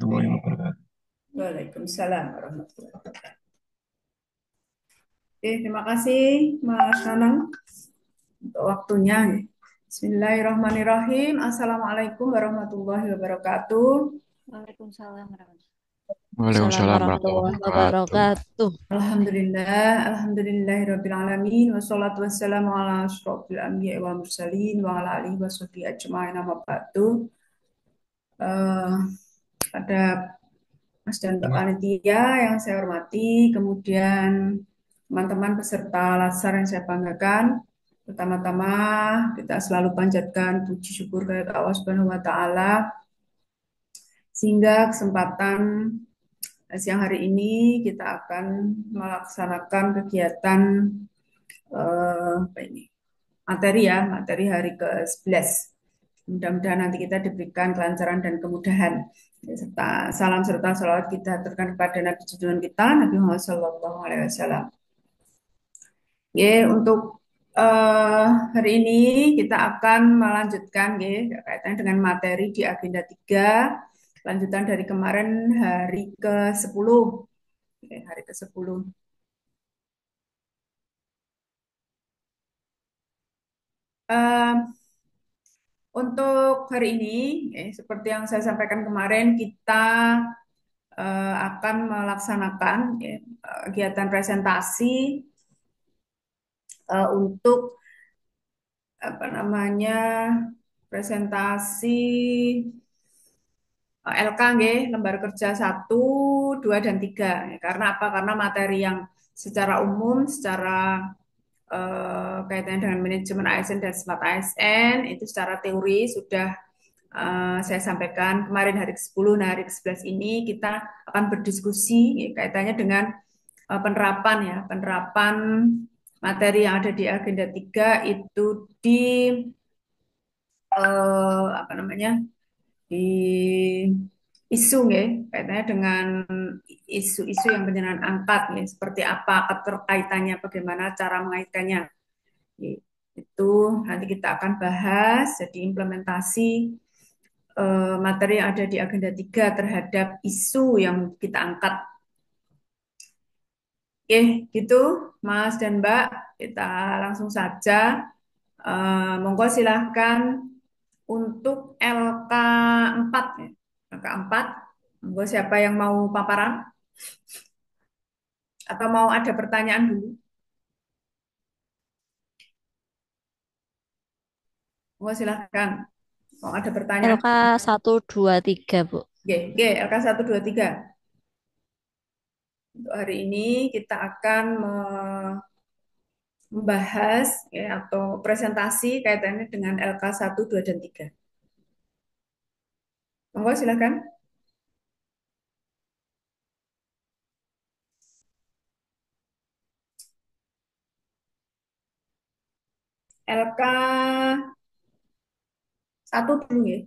warahmatullahi wabarakatuh. Waalaikumsalam warahmatullahi wabarakatuh. Oke, terima kasih Mas Nanang untuk waktunya. Bismillahirrahmanirrahim. Assalamualaikum warahmatullahi wabarakatuh. Waalaikumsalam Waalaikumsalam warahmatullahi warahmatullahi wabarakatuh. wabarakatuh. Alhamdulillahirabbil alamin wassalatu wassalamu ala asyrofil anbiya'i wal mursalin wa ala alihi washabihi ajmain amma ba'du. Eh, pada Mas dan Mbak Panitia yang saya hormati, kemudian teman-teman peserta latsar yang saya banggakan. Pertama-tama kita selalu panjatkan puji syukur kepada Allah Subhanahu wa taala sehingga kesempatan siang hari ini kita akan melaksanakan kegiatan apa ini? Materi hari ke-11. Mudah-mudahan nanti kita diberikan kelancaran dan kemudahan. Serta salam serta salawat kita aturkan kepada Nabi junjungan kita Nabi Muhammad SAW. Ya, untuk hari ini kita akan melanjutkan ya, kaitannya dengan materi di agenda 3, lanjutan dari kemarin hari ke-10. Ya, hari ke-10. Untuk hari ini, seperti yang saya sampaikan kemarin, kita akan melaksanakan kegiatan presentasi untuk apa namanya presentasi LK nggih, lembar kerja 1, 2, dan 3. Karena apa? Karena materi yang secara umum, secara kaitannya dengan manajemen ASN dan smart ASN, itu secara teori sudah saya sampaikan kemarin hari ke-10. Nah, hari ke-11 ini kita akan berdiskusi ya, kaitannya dengan penerapan materi yang ada di agenda 3 itu di apa namanya? Di isu ya, kaitannya dengan isu-isu yang penjenengan angkat ya, seperti apa keterkaitannya, bagaimana cara mengaitkannya. Ya, itu nanti kita akan bahas jadi implementasi materi yang ada di agenda 3 terhadap isu yang kita angkat. Oke, gitu Mas dan Mbak, kita langsung saja. Monggo silahkan untuk LK4 ya. LK4, monggo siapa yang mau paparan atau mau ada pertanyaan dulu? Monggo silahkan. Mau ada pertanyaan? LK 123, Bu. Oke, oke, LK1, 2, 3. Untuk hari ini kita akan membahas ya, atau presentasi kaitannya dengan LK1, 2, dan 3. Monggo silakan. LK1 dulu ya.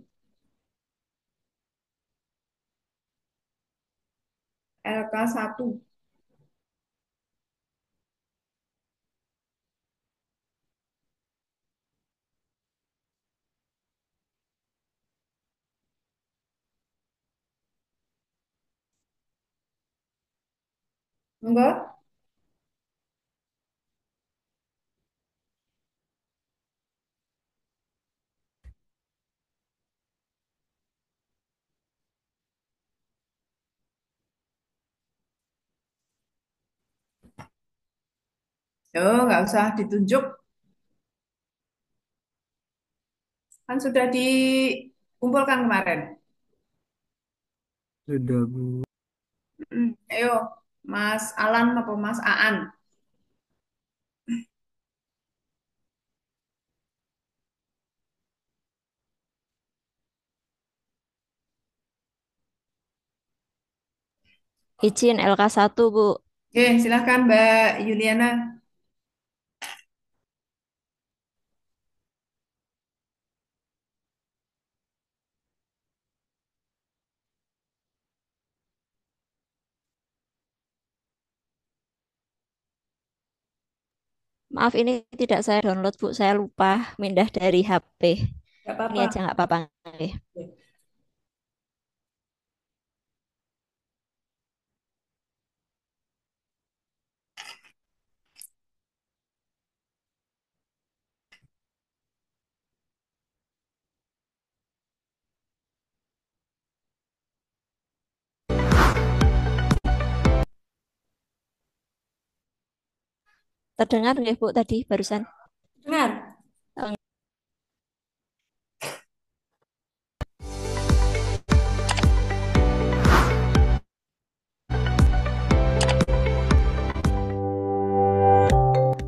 LK1. Monggo. Oh, nggak usah ditunjuk. Kan sudah dikumpulkan kemarin. Sudah, Bu. Ayo, Mas Alan apa Mas Aan? Izin LK1, Bu. Oke, silahkan Mbak Yuliana. Maaf, ini tidak saya download, Bu. Saya lupa mindah dari HP. Nggak Ini apa-apa. aja nggak apa-apa. Nggih. Terdengar nggih Bu tadi barusan? Dengar. Eh,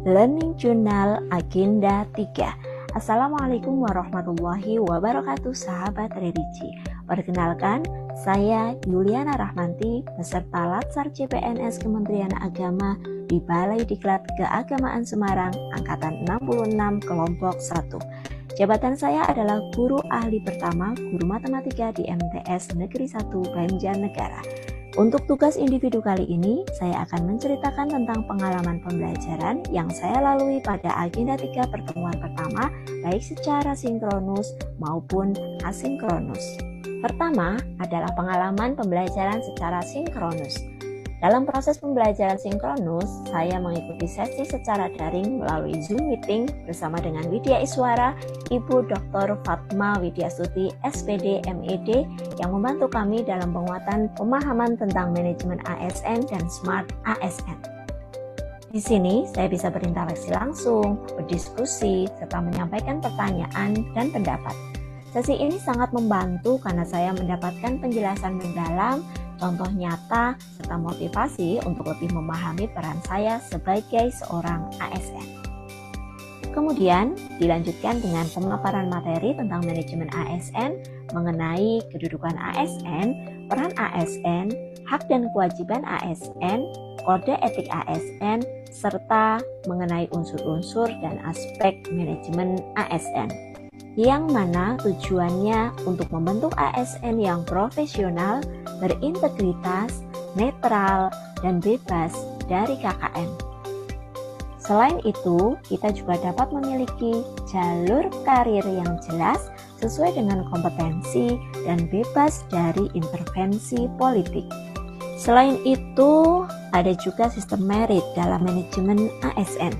Learning Journal Agenda 3. Assalamualaikum warahmatullahi wabarakatuh sahabat Redici. Perkenalkan, saya Yuliana Rahmanti, peserta Latsar CPNS Kementerian Agama di Balai Diklat Keagamaan Semarang, Angkatan 66, Kelompok 1. Jabatan saya adalah guru ahli pertama guru matematika di MTS Negeri 1 Banjarnegara. Untuk tugas individu kali ini, saya akan menceritakan tentang pengalaman pembelajaran yang saya lalui pada agenda 3 pertemuan pertama, baik secara sinkronus maupun asinkronus. Pertama adalah pengalaman pembelajaran secara sinkronus. Dalam proses pembelajaran sinkronus, saya mengikuti sesi secara daring melalui Zoom Meeting bersama dengan Widya Iswara, Ibu Dr. Fatma Widyastuti, SPD, MED, yang membantu kami dalam penguatan pemahaman tentang manajemen ASN dan Smart ASN. Di sini, saya bisa berinteraksi langsung, berdiskusi, serta menyampaikan pertanyaan dan pendapat. Sesi ini sangat membantu karena saya mendapatkan penjelasan mendalam, contoh nyata, serta motivasi untuk lebih memahami peran saya sebagai seorang ASN. Kemudian dilanjutkan dengan pemaparan materi tentang manajemen ASN mengenai kedudukan ASN, peran ASN, hak dan kewajiban ASN, kode etik ASN, serta mengenai unsur-unsur dan aspek manajemen ASN, yang mana tujuannya untuk membentuk ASN yang profesional, berintegritas, netral, dan bebas dari KKN. Selain itu, kita juga dapat memiliki jalur karir yang jelas sesuai dengan kompetensi dan bebas dari intervensi politik. Selain itu, ada juga sistem merit dalam manajemen ASN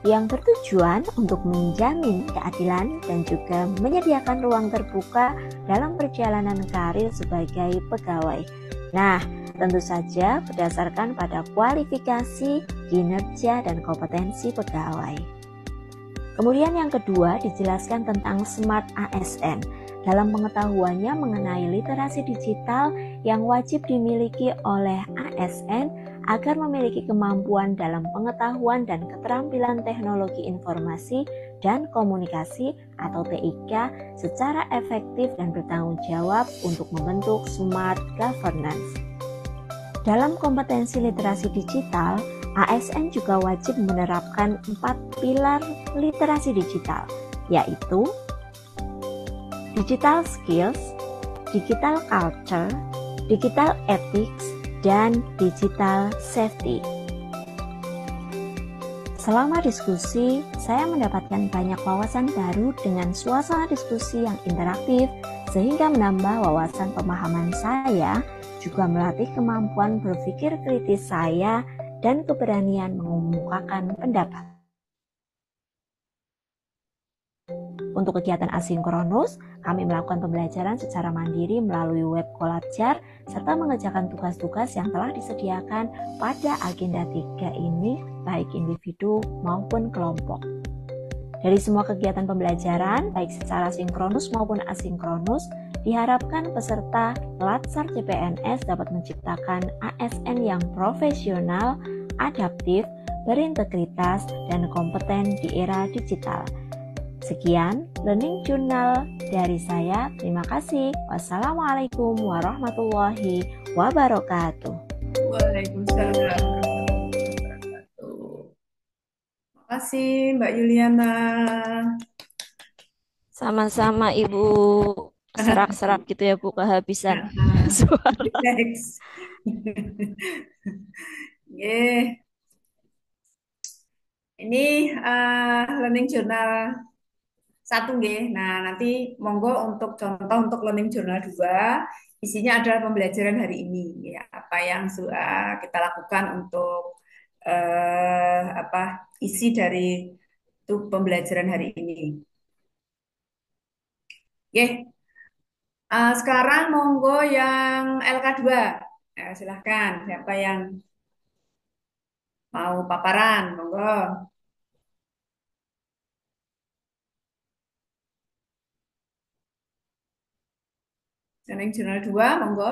yang bertujuan untuk menjamin keadilan dan juga menyediakan ruang terbuka dalam perjalanan karir sebagai pegawai. Nah, tentu saja berdasarkan pada kualifikasi, kinerja, dan kompetensi pegawai. Kemudian yang kedua dijelaskan tentang Smart ASN dalam pengetahuannya mengenai literasi digital yang wajib dimiliki oleh ASN agar memiliki kemampuan dalam pengetahuan dan keterampilan teknologi informasi dan komunikasi atau TIK secara efektif dan bertanggung jawab untuk membentuk smart governance. Dalam kompetensi literasi digital, ASN juga wajib menerapkan 4 pilar literasi digital, yaitu digital skills, digital culture, digital ethics, dan digital safety. Selama diskusi, saya mendapatkan banyak wawasan baru dengan suasana diskusi yang interaktif, sehingga menambah wawasan pemahaman saya, juga melatih kemampuan berpikir kritis saya, dan keberanian mengemukakan pendapat. Untuk kegiatan asinkronus, kami melakukan pembelajaran secara mandiri melalui web Kolabjar serta mengerjakan tugas-tugas yang telah disediakan pada agenda 3 ini, baik individu maupun kelompok. Dari semua kegiatan pembelajaran, baik secara sinkronus maupun asinkronus, diharapkan peserta Latsar CPNS dapat menciptakan ASN yang profesional, adaptif, berintegritas, dan kompeten di era digital. Sekian Learning Journal dari saya. Terima kasih. Wassalamualaikum warahmatullahi wabarakatuh. Waalaikumsalam warahmatullahi wabarakatuh. Terima kasih Mbak Yuliana. Sama-sama Ibu. Serak-serak gitu ya Bu, kehabisan suara. Next. Ye, ini learning journal satu nggih. Nah, nanti monggo untuk contoh untuk learning journal 2, isinya adalah pembelajaran hari ini ya, apa yang kita lakukan untuk apa isi dari pembelajaran hari ini. Oke, sekarang monggo yang LK2. Silahkan, siapa yang Mau paparan, monggo. Yang jurnal 2, monggo.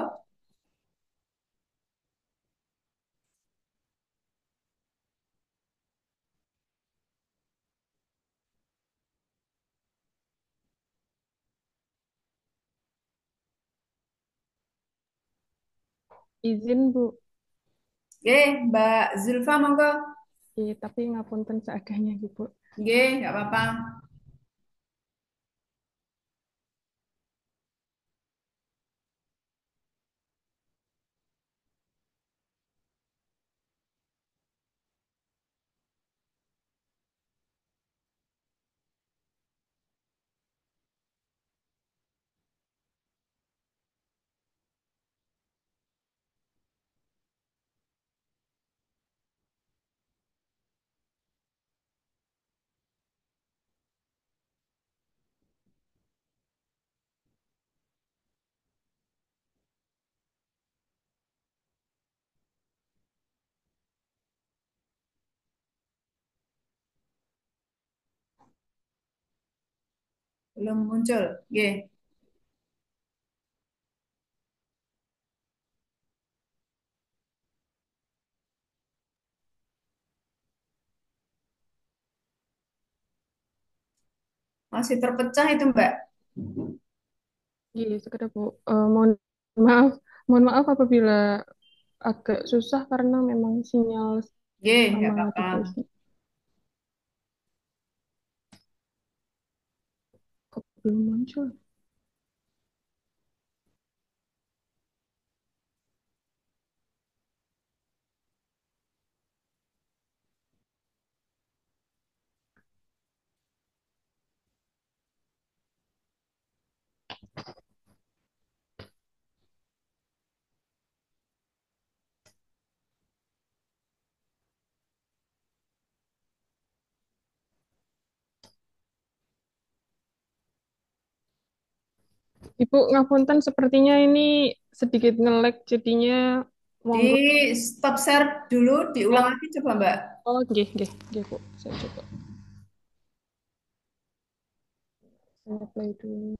Izin Bu, Oke, Mbak Zulfa, monggo. tapi ngapunten seadanya Bu. Oke, nggak apa-apa. Belum muncul. Oke, masih terpecah itu, Mbak. Iya, sekedar Bu. Mohon maaf, mohon maaf apabila agak susah karena memang sinyal Oke, nggak sama apa-apa. device kok belum muncul. Ibu ngapunten sepertinya ini sedikit nge-lag jadinya Di monggo. stop share dulu, diulang Oh, lagi coba, Mbak. oh, nggih, nggih, nggih Bu. Saya coba. Saya play dulu.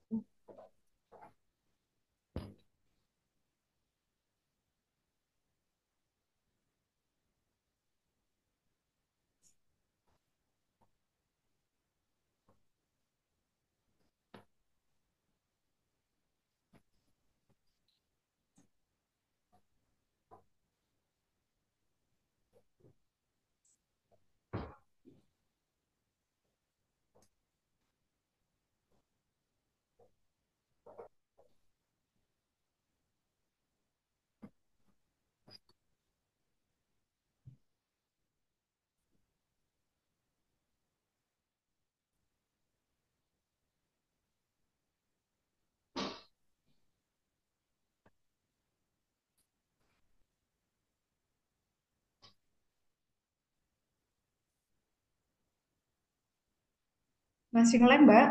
Masih nge-lag, Mbak?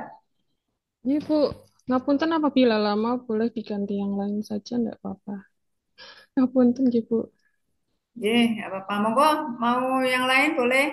Iya Bu, ngapunten apabila lama boleh diganti yang lain saja, enggak apa-apa. Ngapunten nggih Bu. Oke, nggak apa-apa. Monggo, mau yang lain boleh?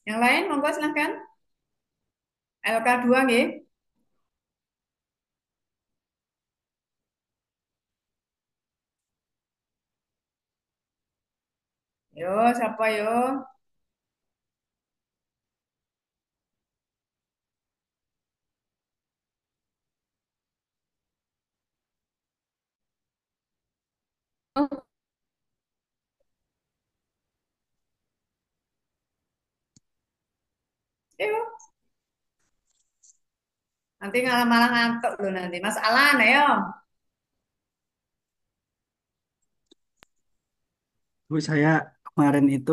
Yang lain, monggo silahkan. LK2, nggih. Yo, siapa yo? Oh, Yo, nanti malah ngantuk loh nanti. Mas Alan, ayo. Bu, saya kemarin itu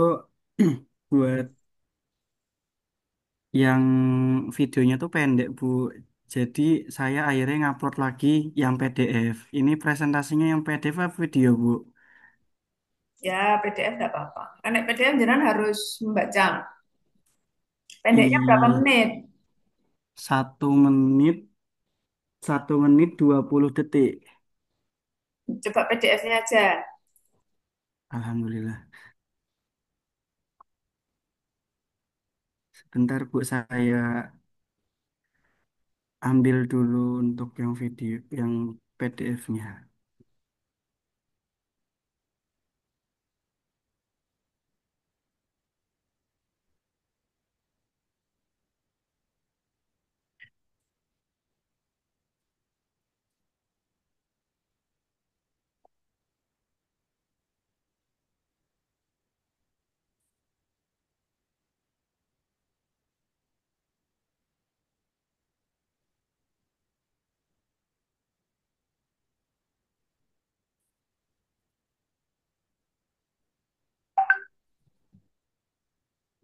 buat yang videonya tuh pendek, Bu. Jadi saya akhirnya ngupload lagi yang PDF. Ini presentasinya yang PDF apa video, Bu? Ya, PDF tidak apa-apa. Karena PDF jangan harus membaca. Pendeknya berapa I menit? 1 menit, 1 menit 20 detik. Coba PDF-nya aja. Alhamdulillah. Sebentar, Bu, saya ambil dulu untuk yang video, yang PDF-nya.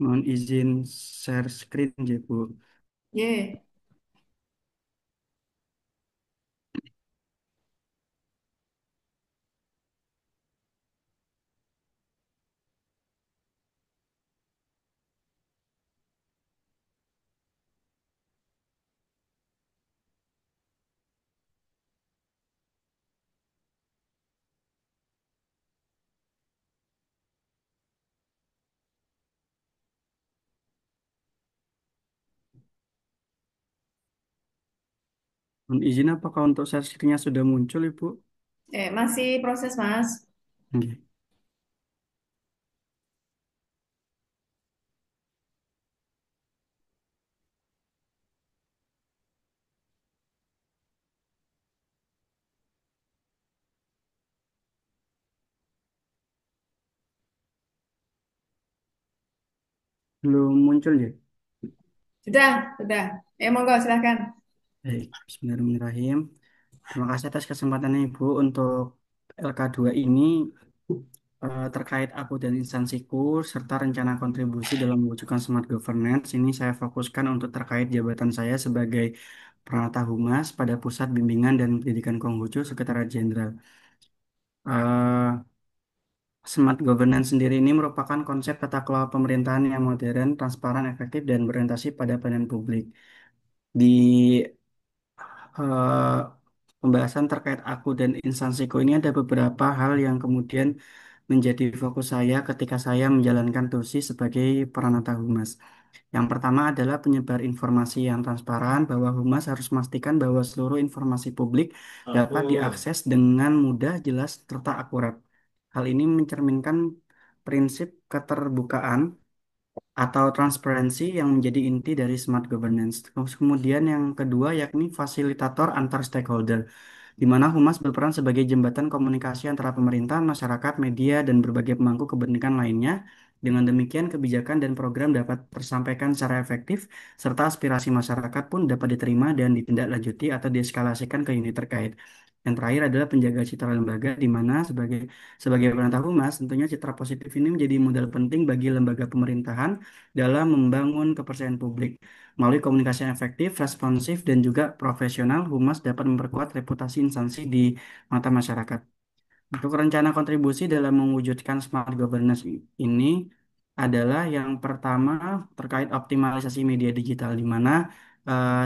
Mohon izin share screen, ya, Bu. Ye. Mohon izin apakah untuk share screen-nya sudah muncul, Ibu? Masih proses, Mas. Nggih. Belum muncul, ya? Sudah. Monggo silahkan. Baik, Bismillahirrahmanirrahim. Terima kasih atas kesempatannya, Ibu, untuk LK2 ini terkait aku dan instansiku serta rencana kontribusi dalam mewujudkan smart governance. Ini saya fokuskan untuk terkait jabatan saya sebagai Peranata Humas pada Pusat Bimbingan dan Pendidikan Konghucu Sekretariat Jenderal. Eh, Smart governance sendiri ini merupakan konsep tata kelola pemerintahan yang modern, transparan, efektif, dan berorientasi pada pelayanan publik. Di eh, pembahasan terkait aku dan instansiku ini ada beberapa hal yang kemudian menjadi fokus saya ketika saya menjalankan tugas sebagai Peranata Humas. Yang pertama adalah penyebar informasi yang transparan, bahwa Humas harus memastikan bahwa seluruh informasi publik dapat diakses dengan mudah, jelas, serta akurat. Hal ini mencerminkan prinsip keterbukaan atau transparansi yang menjadi inti dari smart governance. Terus kemudian yang kedua yakni fasilitator antar stakeholder, di mana Humas berperan sebagai jembatan komunikasi antara pemerintah, masyarakat, media, dan berbagai pemangku kepentingan lainnya. Dengan demikian, kebijakan dan program dapat tersampaikan secara efektif, serta aspirasi masyarakat pun dapat diterima dan ditindaklanjuti atau dieskalasikan ke unit terkait. Yang terakhir adalah penjaga citra lembaga, di mana sebagai perantau humas, tentunya citra positif ini menjadi modal penting bagi lembaga pemerintahan dalam membangun kepercayaan publik. Melalui komunikasi yang efektif, responsif, dan juga profesional, Humas dapat memperkuat reputasi instansi di mata masyarakat. Untuk rencana kontribusi dalam mewujudkan smart governance ini adalah yang pertama terkait optimalisasi media digital, di mana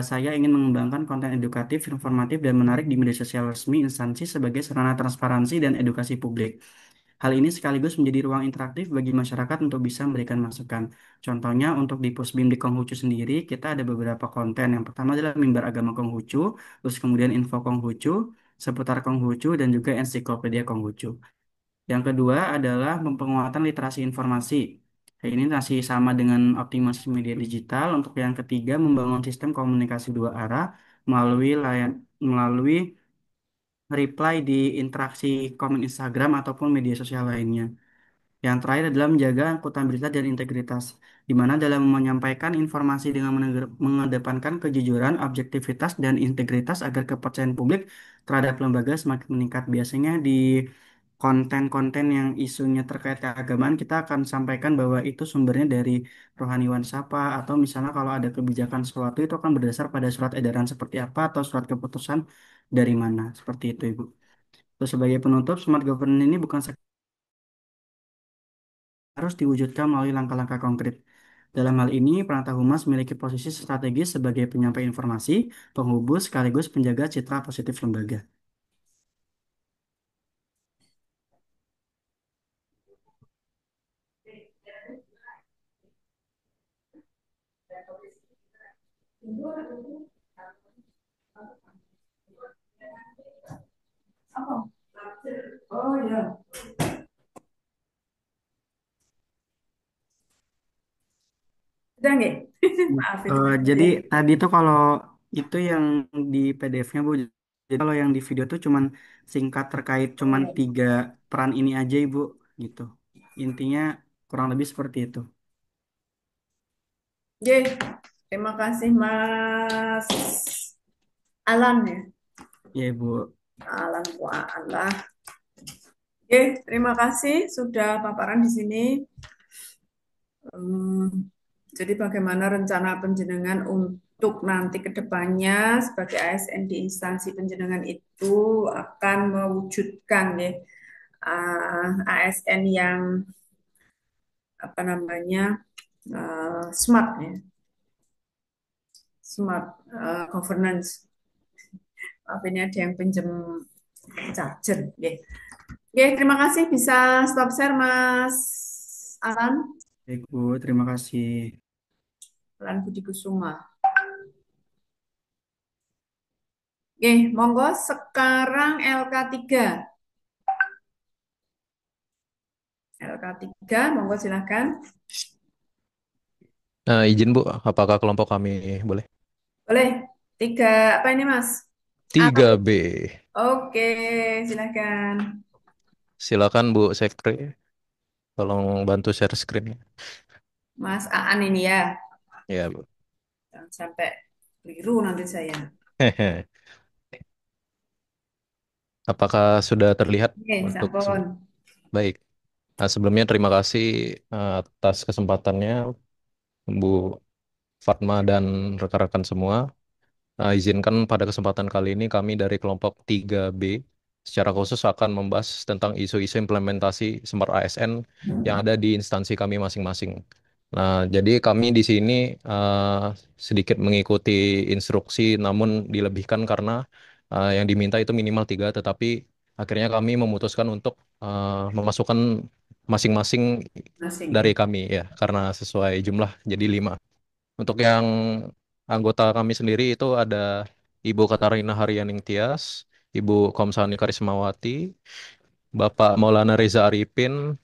saya ingin mengembangkan konten edukatif, informatif, dan menarik di media sosial resmi instansi sebagai sarana transparansi dan edukasi publik. Hal ini sekaligus menjadi ruang interaktif bagi masyarakat untuk bisa memberikan masukan. Contohnya untuk di Pusbim di Konghucu sendiri, kita ada beberapa konten. Yang pertama adalah mimbar agama Konghucu, terus kemudian info Konghucu, seputar Konghucu, dan juga ensiklopedia Konghucu. Yang kedua adalah penguatan literasi informasi. Ini masih sama dengan optimasi media digital. Untuk yang ketiga, membangun sistem komunikasi dua arah melalui reply di interaksi komen Instagram ataupun media sosial lainnya. Yang terakhir adalah menjaga akuntabilitas dan integritas, di mana dalam menyampaikan informasi dengan mengedepankan kejujuran, objektivitas, dan integritas agar kepercayaan publik terhadap lembaga semakin meningkat. Biasanya di konten-konten yang isunya terkait keagamaan kita akan sampaikan bahwa itu sumbernya dari Rohaniwan Sapa, atau misalnya kalau ada kebijakan sesuatu itu akan berdasar pada surat edaran seperti apa atau surat keputusan dari mana, seperti itu Ibu. Terus sebagai penutup, smart governance ini bukan harus diwujudkan melalui langkah-langkah konkret. Dalam hal ini, Pranata Humas memiliki posisi strategis sebagai penyampai informasi, penghubung, sekaligus penjaga citra positif lembaga. Apa? Oh ya, udah nggak? Maaf itu tadi Jadi ya. tadi tuh kalau itu yang di PDF-nya Bu, jadi kalau yang di video tuh cuman singkat terkait Oh cuman ya. 3 peran ini aja Ibu, gitu. Intinya kurang lebih seperti itu. Oke, terima kasih Mas Alan ya. Ya Ibu. Alan Alah. Oke, terima kasih sudah paparan di sini. Hmm, jadi bagaimana rencana penjenengan untuk nanti ke depannya sebagai ASN di instansi penjenengan itu akan mewujudkan ya ASN yang apa namanya smart ya, smart governance. Maaf ini ada yang pinjam charger. Ya. Oke, terima kasih bisa stop share Mas Alan, Baik Bu, terima kasih. Alan Budi Kusuma. Oke, monggo sekarang LK3. LK3, monggo silakan. Izin Bu, apakah kelompok kami boleh? Boleh. Tiga, apa ini Mas? A atau B? 3B. Oke, silakan. Silakan Bu Sekre, tolong bantu share screen. Mas Aan ini ya. Ya Bu. Jangan sampai keliru nanti saya. Apakah sudah terlihat Oke, untuk sampun. baik? Nah, sebelumnya terima kasih atas kesempatannya Bu Fatma dan rekan-rekan semua. Izinkan pada kesempatan kali ini kami dari kelompok 3B secara khusus akan membahas tentang isu-isu implementasi Smart ASN yang ada di instansi kami masing-masing. Nah, jadi kami di sini sedikit mengikuti instruksi, namun dilebihkan karena yang diminta itu minimal 3, tetapi akhirnya kami memutuskan untuk memasukkan masing-masing Masing dari ya. kami ya, karena sesuai jumlah jadi 5. Untuk yang anggota kami sendiri itu ada Ibu Katarina Haryaning Tias, Ibu Komsani Karismawati, Bapak Maulana Reza Arifin,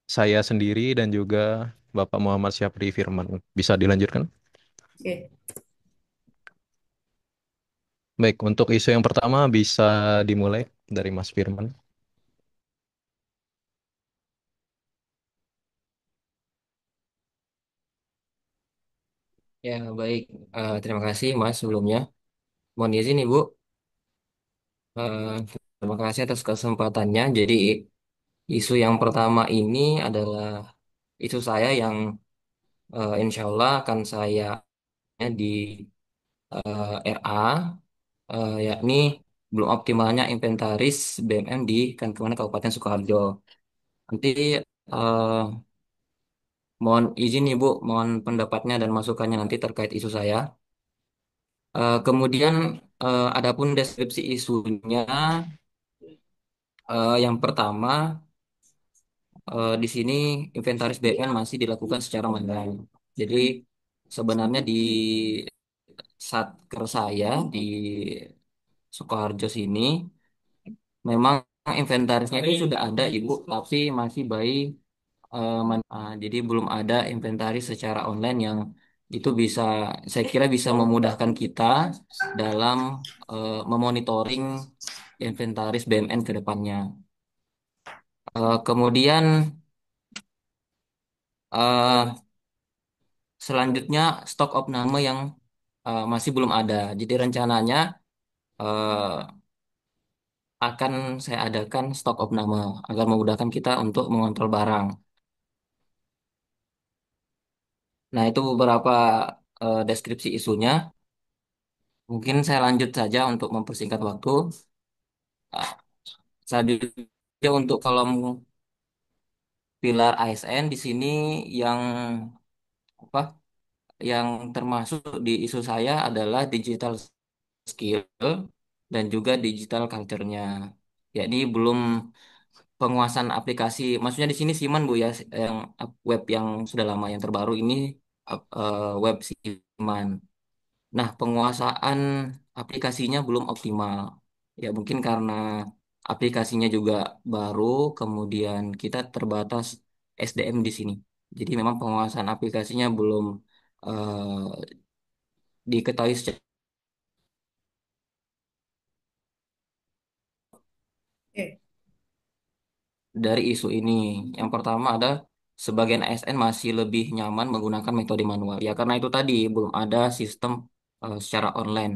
saya sendiri, dan juga Bapak Muhammad Syafri Firman. Bisa dilanjutkan? Oke. Baik, untuk isu yang pertama bisa dimulai dari Mas Firman. Ya, baik. Terima kasih, Mas, sebelumnya. Mohon izin, Ibu. Eh, Terima kasih atas kesempatannya. Jadi, isu yang pertama ini adalah isu saya yang insya Allah akan saya di RA, yakni belum optimalnya inventaris BMM di Kantongan Kabupaten Sukoharjo. Nanti eh, mohon izin, Ibu, mohon pendapatnya dan masukannya nanti terkait isu saya. Kemudian, adapun deskripsi isunya. Yang pertama, di sini inventaris BPN masih dilakukan secara manual. Jadi sebenarnya di Satker saya di Sukoharjo sini memang inventarisnya itu sudah ada Ibu, tapi masih by jadi belum ada inventaris secara online yang itu bisa saya kira bisa memudahkan kita dalam memonitoring inventaris BMN ke depannya. Kemudian eh, selanjutnya stok opname yang masih belum ada. Jadi rencananya eh, akan saya adakan stok opname agar memudahkan kita untuk mengontrol barang. Nah, itu beberapa deskripsi isunya. Mungkin saya lanjut saja untuk mempersingkat waktu. Ah, Selanjutnya untuk kolom pilar ASN di sini yang apa yang termasuk di isu saya adalah digital skill dan juga digital culture-nya. Yakni belum penguasaan aplikasi. Maksudnya di sini Siman Bu ya, yang web yang sudah lama yang terbaru ini web Siman. Nah, penguasaan aplikasinya belum optimal. Ya mungkin karena aplikasinya juga baru, kemudian kita terbatas SDM di sini. Jadi memang penguasaan aplikasinya belum diketahui secara Oke. dari isu ini. Yang pertama ada sebagian ASN masih lebih nyaman menggunakan metode manual. Ya karena itu tadi belum ada sistem secara online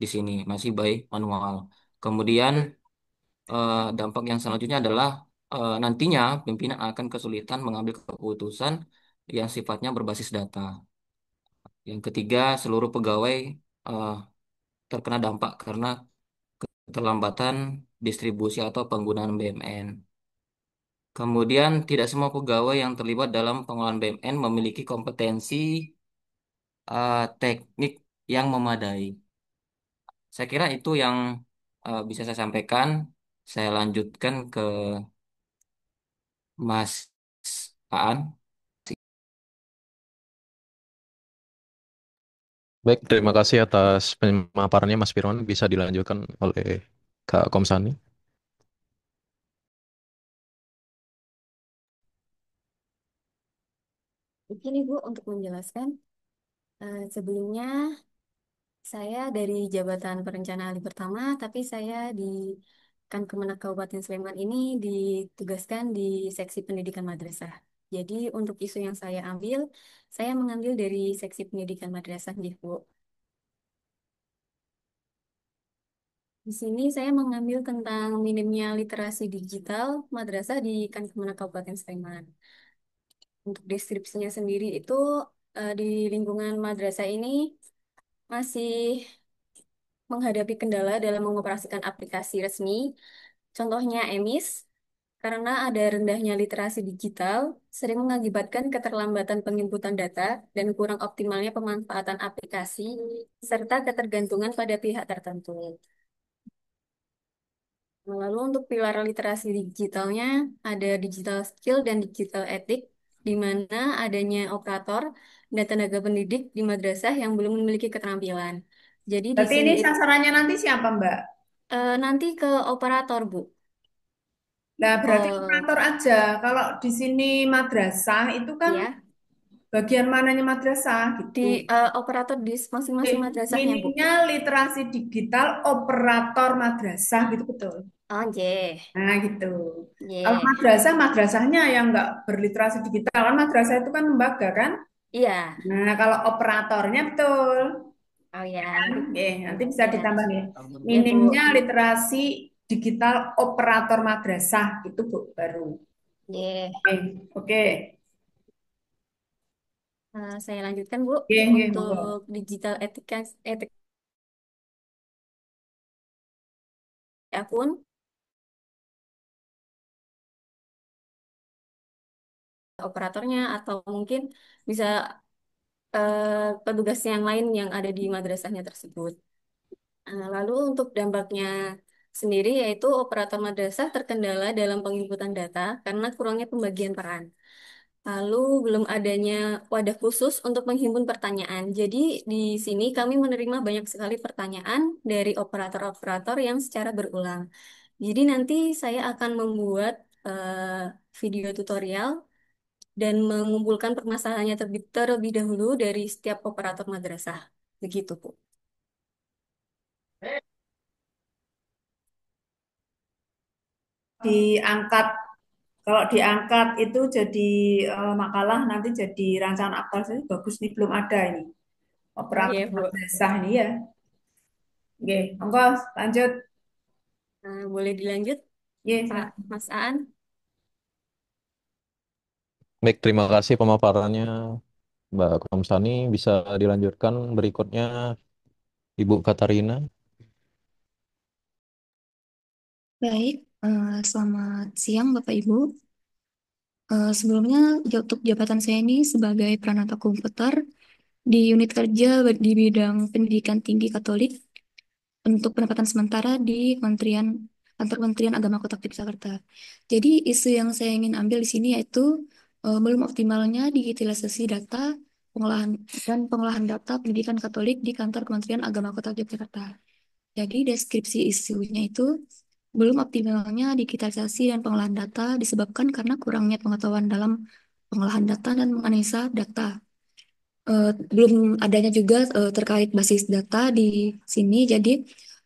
di sini, masih by manual. Kemudian dampak yang selanjutnya adalah nantinya pimpinan akan kesulitan mengambil keputusan yang sifatnya berbasis data. Yang ketiga, seluruh pegawai eh, terkena dampak karena keterlambatan distribusi atau penggunaan BMN. Kemudian, tidak semua pegawai yang terlibat dalam pengelolaan BMN memiliki kompetensi teknik yang memadai. Saya kira itu yang bisa saya sampaikan. Saya lanjutkan ke Mas Aan. Baik, terima kasih atas pemaparannya Mas Firman. Bisa dilanjutkan oleh Kak Komsani. Begini Bu, untuk menjelaskan, sebelumnya saya dari jabatan perencana ahli pertama, tapi saya di Kemenak Kabupaten Sleman ini ditugaskan di seksi pendidikan madrasah. Jadi untuk isu yang saya mengambil dari seksi pendidikan madrasah, gitu Bu. Di sini saya mengambil tentang minimnya literasi digital madrasah di Kemenak Kabupaten Sleman. Untuk deskripsinya sendiri itu di lingkungan madrasah ini masih menghadapi kendala dalam mengoperasikan aplikasi resmi, contohnya EMIS, karena ada rendahnya literasi digital, sering mengakibatkan keterlambatan penginputan data dan kurang optimalnya pemanfaatan aplikasi, serta ketergantungan pada pihak tertentu. Lalu untuk pilar literasi digitalnya, ada digital skill dan digital etik, di mana adanya operator dan tenaga pendidik di madrasah yang belum memiliki keterampilan. Jadi di Berarti sini ini sasarannya nanti siapa, Mbak? nanti ke operator, Bu. Nah, berarti Eh, operator aja. Kalau di sini madrasah itu kan ya, bagian mananya madrasah di gitu. operator di masing-masing madrasahnya, Bu. Minimnya literasi digital operator madrasah gitu betul. Oh, yeah. Nah, gitu. Kalau Yeah. madrasah, madrasahnya yang nggak berliterasi digital, kan madrasah itu kan lembaga kan? Iya. Nah, kalau operatornya betul. Oh ya, Kan? nanti Nanti bisa ya. ditambah nih. Ya, Bu. Minimnya literasi digital operator madrasah itu Bu, baru. Yeah. Oke, oke. Saya lanjutkan, Bu. Oke, oke, monggo. Untuk digital etika etik akun operatornya atau mungkin bisa petugas yang lain yang ada di madrasahnya tersebut. Lalu untuk dampaknya sendiri yaitu operator madrasah terkendala dalam penginputan data karena kurangnya pembagian peran. Lalu belum adanya wadah khusus untuk menghimpun pertanyaan. Jadi di sini kami menerima banyak sekali pertanyaan dari operator-operator yang secara berulang. Jadi nanti saya akan membuat video tutorial dan mengumpulkan permasalahannya terlebih dahulu dari setiap operator madrasah. Begitu, Bu. Diangkat, kalau diangkat itu jadi makalah nanti jadi rancangan aktual saya bagus nih belum ada ini Oh operator iya, Bu. madrasah ini ya. Oke, monggo lanjut. Boleh dilanjut, Yes, Pak Mas Aan? Baik, terima kasih pemaparannya Mbak Kamsani. Bisa dilanjutkan berikutnya Ibu Katarina. Baik, selamat siang Bapak Ibu. Sebelumnya untuk jabatan saya ini sebagai Pranata Komputer di unit kerja di bidang pendidikan tinggi Katolik untuk penempatan sementara di Kantor Kementerian Agama Kota Yogyakarta. Jadi isu yang saya ingin ambil di sini yaitu belum optimalnya digitalisasi data pengolahan pengolahan data pendidikan Katolik di Kantor Kementerian Agama Kota Yogyakarta. Jadi deskripsi isunya itu belum optimalnya digitalisasi dan pengolahan data disebabkan karena kurangnya pengetahuan dalam pengolahan data dan menganalisa data. Belum adanya juga terkait basis data di sini. Jadi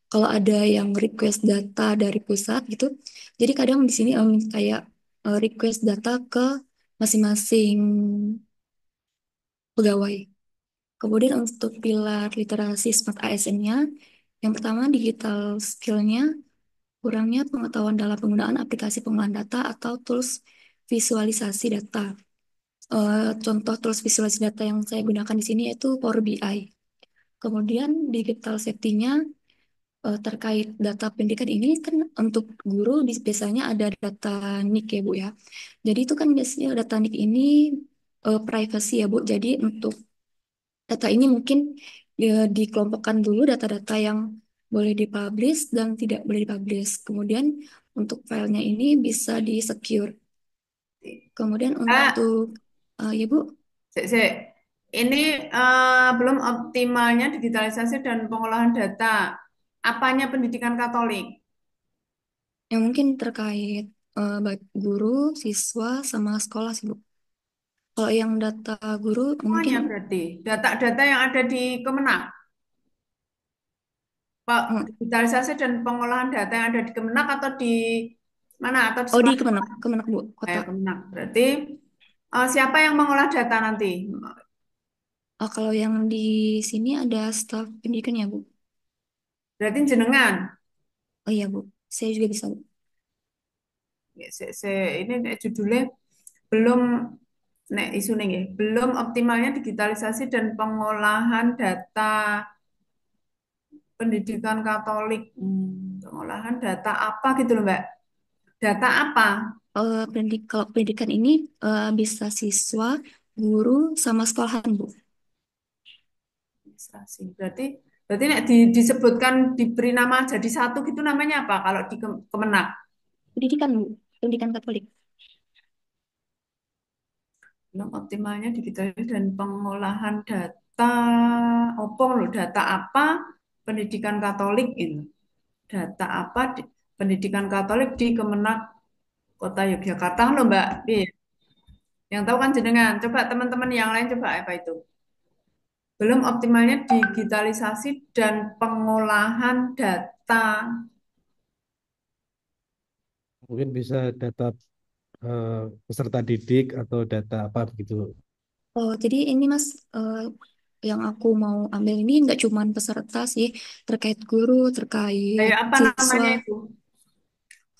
kalau ada yang request data dari pusat gitu, jadi kadang di sini kayak request data ke masing-masing pegawai. Kemudian untuk pilar literasi Smart ASN-nya, yang pertama digital skill-nya, kurangnya pengetahuan dalam penggunaan aplikasi pengolahan data atau tools visualisasi data. Contoh tools visualisasi data yang saya gunakan di sini yaitu Power BI. Kemudian digital safety-nya terkait data pendidikan ini kan untuk guru biasanya ada data NIK ya Bu ya. Jadi itu kan biasanya data NIK ini privacy ya Bu. Jadi untuk data ini mungkin dikelompokkan dulu data-data yang boleh dipublish dan tidak boleh dipublish. Kemudian untuk filenya ini bisa di-secure. Kemudian Mbak. untuk ya Bu, Sik. Ini belum optimalnya digitalisasi dan pengolahan data. Apanya pendidikan Katolik? yang mungkin terkait baik guru, siswa, sama sekolah sih Bu. Kalau yang data guru mungkin Semuanya berarti. Data-data yang ada di Kemenak. Pak, eh, digitalisasi dan pengolahan data yang ada di Kemenak atau di mana? Atau di oh di sekolah? Kemenak, Kemenak Bu, kota. Kemenak. Berarti siapa yang mengolah data nanti? Kalau yang di sini ada staf pendidikan ya Bu. Berarti jenengan. Oh iya Bu, saya juga bisa Bu. Ya, ini judulnya belum isu nih, ya. Belum optimalnya digitalisasi dan pengolahan data pendidikan Katolik. Pengolahan data apa gitu loh, Mbak? Data apa? Kalau pendidikan ini bisa siswa, guru, sama sekolahan Bu. Administrasi. Berarti berarti nek disebutkan diberi nama jadi satu gitu namanya apa kalau di Kemenak? Pendidikan Bu, pendidikan Katolik. Belum optimalnya digitalisasi dan pengolahan data. Opong loh, data apa? Pendidikan Katolik itu. Data apa pendidikan Katolik di Kemenak Kota Yogyakarta loh Mbak. Iya. Yang tahu kan jenengan. Coba teman-teman yang lain coba apa itu? Belum optimalnya digitalisasi dan pengolahan data. Mungkin bisa data eh, peserta didik atau data apa begitu. Oh, jadi ini Mas, yang aku mau ambil ini nggak cuma peserta sih, terkait guru, terkait Kayak apa siswa. namanya itu?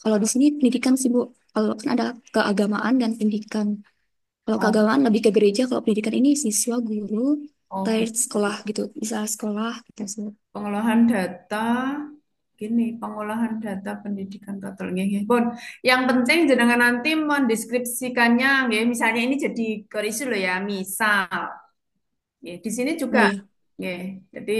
Kalau di sini pendidikan sih Bu, kalau kan ada keagamaan dan pendidikan. Kalau Oh, keagamaan lebih ke gereja, kalau pendidikan ini siswa, guru, oh terkait gitu. sekolah gitu, bisa sekolah gitu sih. Pengolahan data, gini, pengolahan data pendidikan Katolik. Nggih, nggih. Pun, yang penting jenengan nanti mendeskripsikannya, nggih, misalnya ini jadi korisu loh ya, misal. Nggih, di sini juga, Oh iya. nggih. Jadi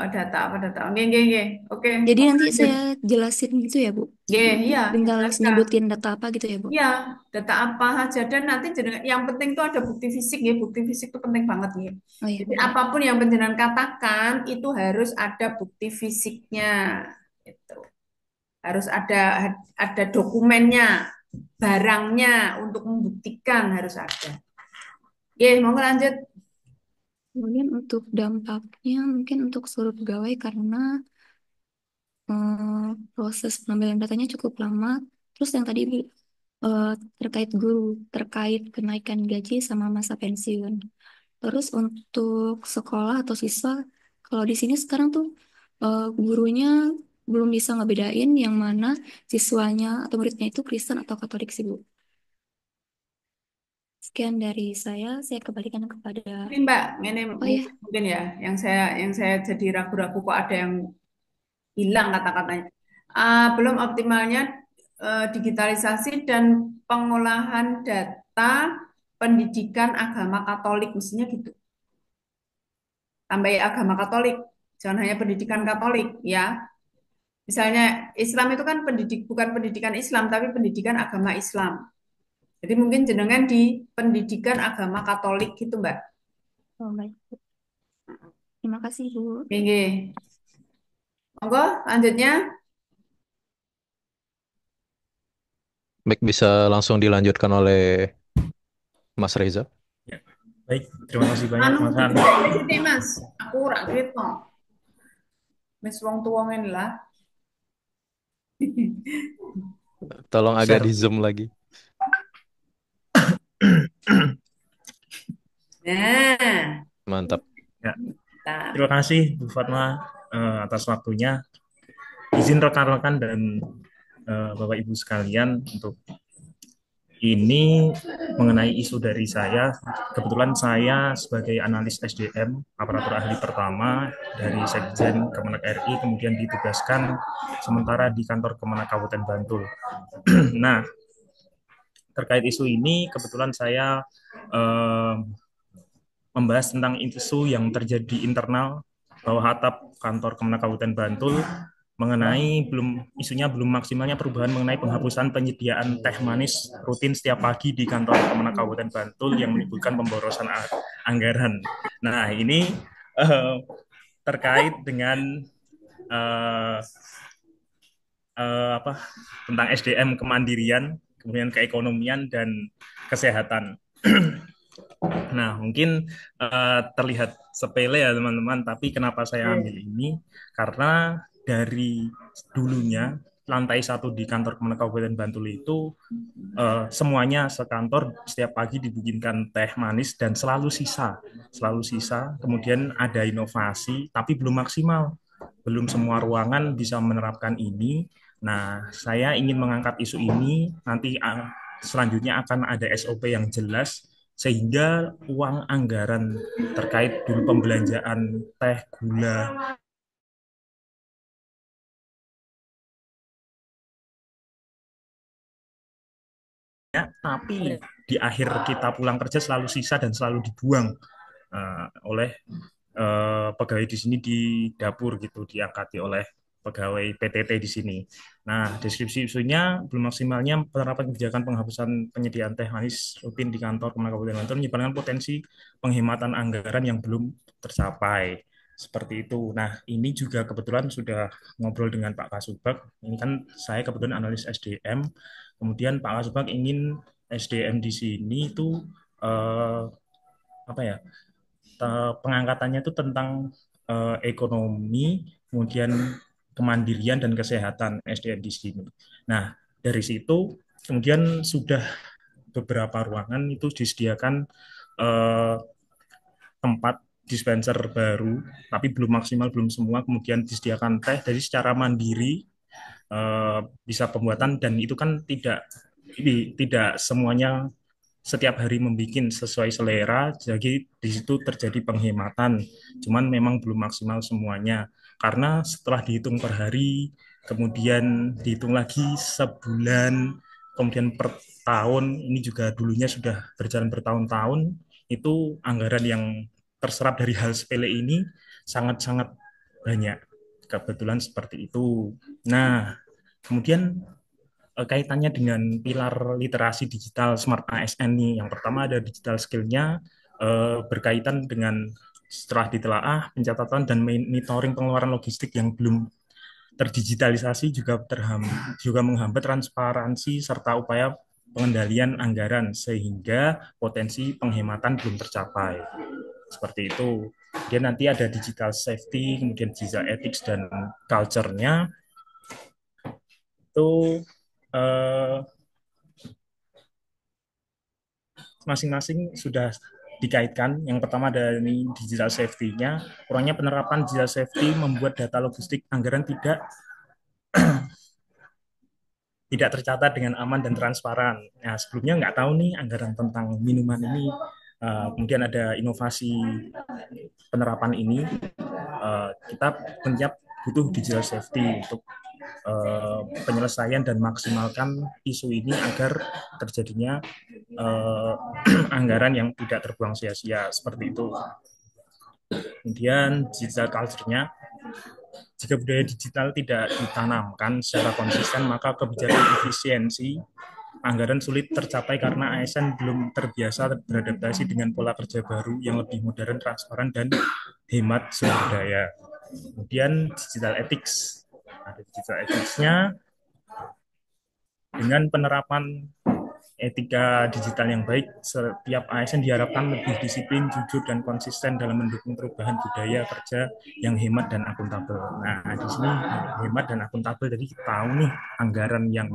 data apa data? Nggih, nggih, nggih. Oke, Jadi oke, nanti lanjut. saya jelasin gitu ya Bu, Nggih, iya, tinggal dijelaskan. nyebutin data apa gitu ya Bu. Iya, data apa saja dan nanti jenengan yang penting itu ada bukti fisik ya, bukti fisik itu penting banget nih. Oh iya Jadi boleh. apapun yang penjenengan katakan itu harus ada bukti fisiknya. Itu. Harus ada dokumennya, barangnya untuk membuktikan harus ada. Oke, mau lanjut. Kemudian untuk dampaknya mungkin untuk seluruh pegawai karena proses pengambilan datanya cukup lama. Terus yang tadi eh, terkait guru, terkait kenaikan gaji sama masa pensiun. Terus untuk sekolah atau siswa, kalau di sini sekarang tuh gurunya belum bisa ngebedain yang mana siswanya atau muridnya itu Kristen atau Katolik sih Bu. Sekian dari saya kembalikan kepada, Ini Mbak, ini oh ya, mungkin ya, yang saya jadi ragu-ragu kok ada yang hilang kata-katanya. Belum optimalnya digitalisasi dan pengolahan data pendidikan agama Katolik, mestinya gitu. Tambah agama Katolik, jangan hanya pendidikan Katolik ya. Misalnya Islam itu kan bukan pendidikan Islam, tapi pendidikan agama Islam. Jadi mungkin jenengan di pendidikan agama Katolik gitu, Mbak. oh, baik. Terima kasih Bu. Oke, monggo lanjutnya. Baik, bisa langsung dilanjutkan oleh Mas Reza. Ya, baik, terima kasih banyak Anu, Mas Han. sithik Mas, aku ora krito. Wis wong tuwa ngene lah. Tolong agak Share. di zoom lagi. Nah, Mantap. Ya, nah. terima kasih Bu Fatma atas waktunya. Izin rekan-rekan dan Bapak Ibu sekalian untuk ini mengenai isu dari saya. Kebetulan saya sebagai analis SDM, aparatur ahli pertama dari Sekjen Kemenak RI, kemudian ditugaskan sementara di kantor Kemenak Kabupaten Bantul. Nah, terkait isu ini, kebetulan saya membahas tentang isu yang terjadi internal bawah atap kantor Kemenak Kabupaten Bantul mengenai isunya belum maksimalnya perubahan mengenai penghapusan penyediaan teh manis rutin setiap pagi di kantor Kemenak Kabupaten Bantul yang menimbulkan pemborosan anggaran. Nah, ini terkait dengan tentang SDM kemandirian, kemudian keekonomian dan kesehatan. Nah, mungkin terlihat sepele ya teman-teman, tapi kenapa saya ambil ini? Karena dari dulunya lantai 1 di kantor Kemenak Kabupaten Bantul itu semuanya sekantor setiap pagi dibikinkan teh manis dan selalu sisa. Kemudian ada inovasi, tapi belum maksimal, belum semua ruangan bisa menerapkan ini. Nah, saya ingin mengangkat isu ini nanti selanjutnya akan ada SOP yang jelas sehingga uang anggaran terkait dulu pembelanjaan teh, gula, tapi di akhir kita pulang kerja selalu sisa dan selalu dibuang oleh pegawai di sini di dapur gitu, diangkati oleh pegawai PTT di sini. Nah, deskripsi isunya belum maksimalnya penerapan kebijakan penghapusan penyediaan teh manis rutin di kantor Kemenak Kabupaten Bantul menyimpan potensi penghematan anggaran yang belum tercapai. Seperti itu. Nah, ini juga kebetulan sudah ngobrol dengan Pak Kasubag. Ini kan saya kebetulan analis SDM. Kemudian Pak Kasubag ingin SDM di sini itu apa ya? Pengangkatannya itu tentang ekonomi, kemudian kemandirian dan kesehatan SDM di sini. Nah, dari situ kemudian sudah beberapa ruangan itu disediakan eh, tempat dispenser baru, tapi belum maksimal, belum semua. Kemudian disediakan teh, jadi secara mandiri bisa pembuatan dan itu kan tidak semuanya setiap hari membuat sesuai selera, jadi di situ terjadi penghematan. Cuman memang belum maksimal semuanya, karena setelah dihitung per hari, kemudian dihitung lagi sebulan, kemudian per tahun, ini juga dulunya sudah berjalan bertahun-tahun, itu anggaran yang terserap dari hal sepele ini sangat-sangat banyak. Kebetulan seperti itu. Nah, kemudian kaitannya dengan pilar literasi digital Smart ASN nih. Yang pertama ada digital skill-nya berkaitan dengan setelah ditelaah pencatatan dan monitoring pengeluaran logistik yang belum terdigitalisasi juga menghambat transparansi serta upaya pengendalian anggaran sehingga potensi penghematan belum tercapai. Seperti itu. Kemudian nanti ada digital safety, kemudian digital ethics dan culture-nya itu eh, masing-masing sudah dikaitkan. Yang pertama ada ini digital safety-nya. Kurangnya penerapan digital safety membuat data logistik anggaran tidak tidak tercatat dengan aman dan transparan. Nah, sebelumnya nggak tahu nih anggaran tentang minuman ini. Kemudian ada inovasi penerapan ini. Kita tentunya butuh digital safety untuk penyelesaian dan maksimalkan isu ini agar terjadinya anggaran yang tidak terbuang sia-sia seperti itu. Kemudian digital culture-nya, jika budaya digital tidak ditanamkan secara konsisten, maka kebijakan efisiensi anggaran sulit tercapai karena ASN belum terbiasa beradaptasi dengan pola kerja baru yang lebih modern, transparan, dan hemat sumber daya. Kemudian digital ethics. Ada digital ethics-nya dengan penerapan etika digital yang baik, setiap ASN diharapkan lebih disiplin, jujur, dan konsisten dalam mendukung perubahan budaya kerja yang hemat dan akuntabel. Nah, di sini hemat dan akuntabel, jadi kita tahu nih anggaran yang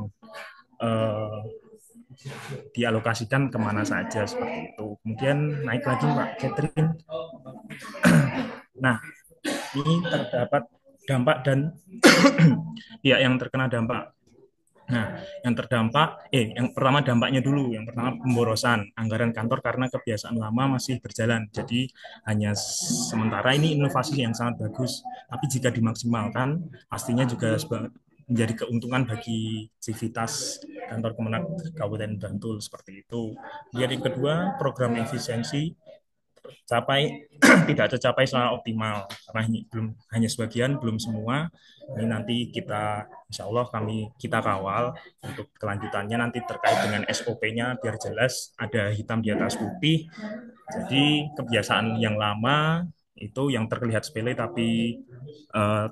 dialokasikan kemana saja seperti itu. Kemudian naik lagi Mbak Catherine. Nah, ini terdapat dampak dan ya yang terkena dampak. Nah, yang pertama dampaknya dulu. Yang pertama pemborosan anggaran kantor karena kebiasaan lama masih berjalan. Jadi hanya sementara ini inovasi yang sangat bagus. Tapi jika dimaksimalkan, pastinya juga menjadi keuntungan bagi civitas kantor Kemenak Kabupaten Bantul seperti itu. Yang kedua, program efisiensi tidak tercapai secara optimal karena belum hanya sebagian, belum semua. Ini nanti insya Allah kita kawal untuk kelanjutannya nanti terkait dengan SOP-nya biar jelas ada hitam di atas putih. Jadi kebiasaan yang lama itu yang terlihat sepele tapi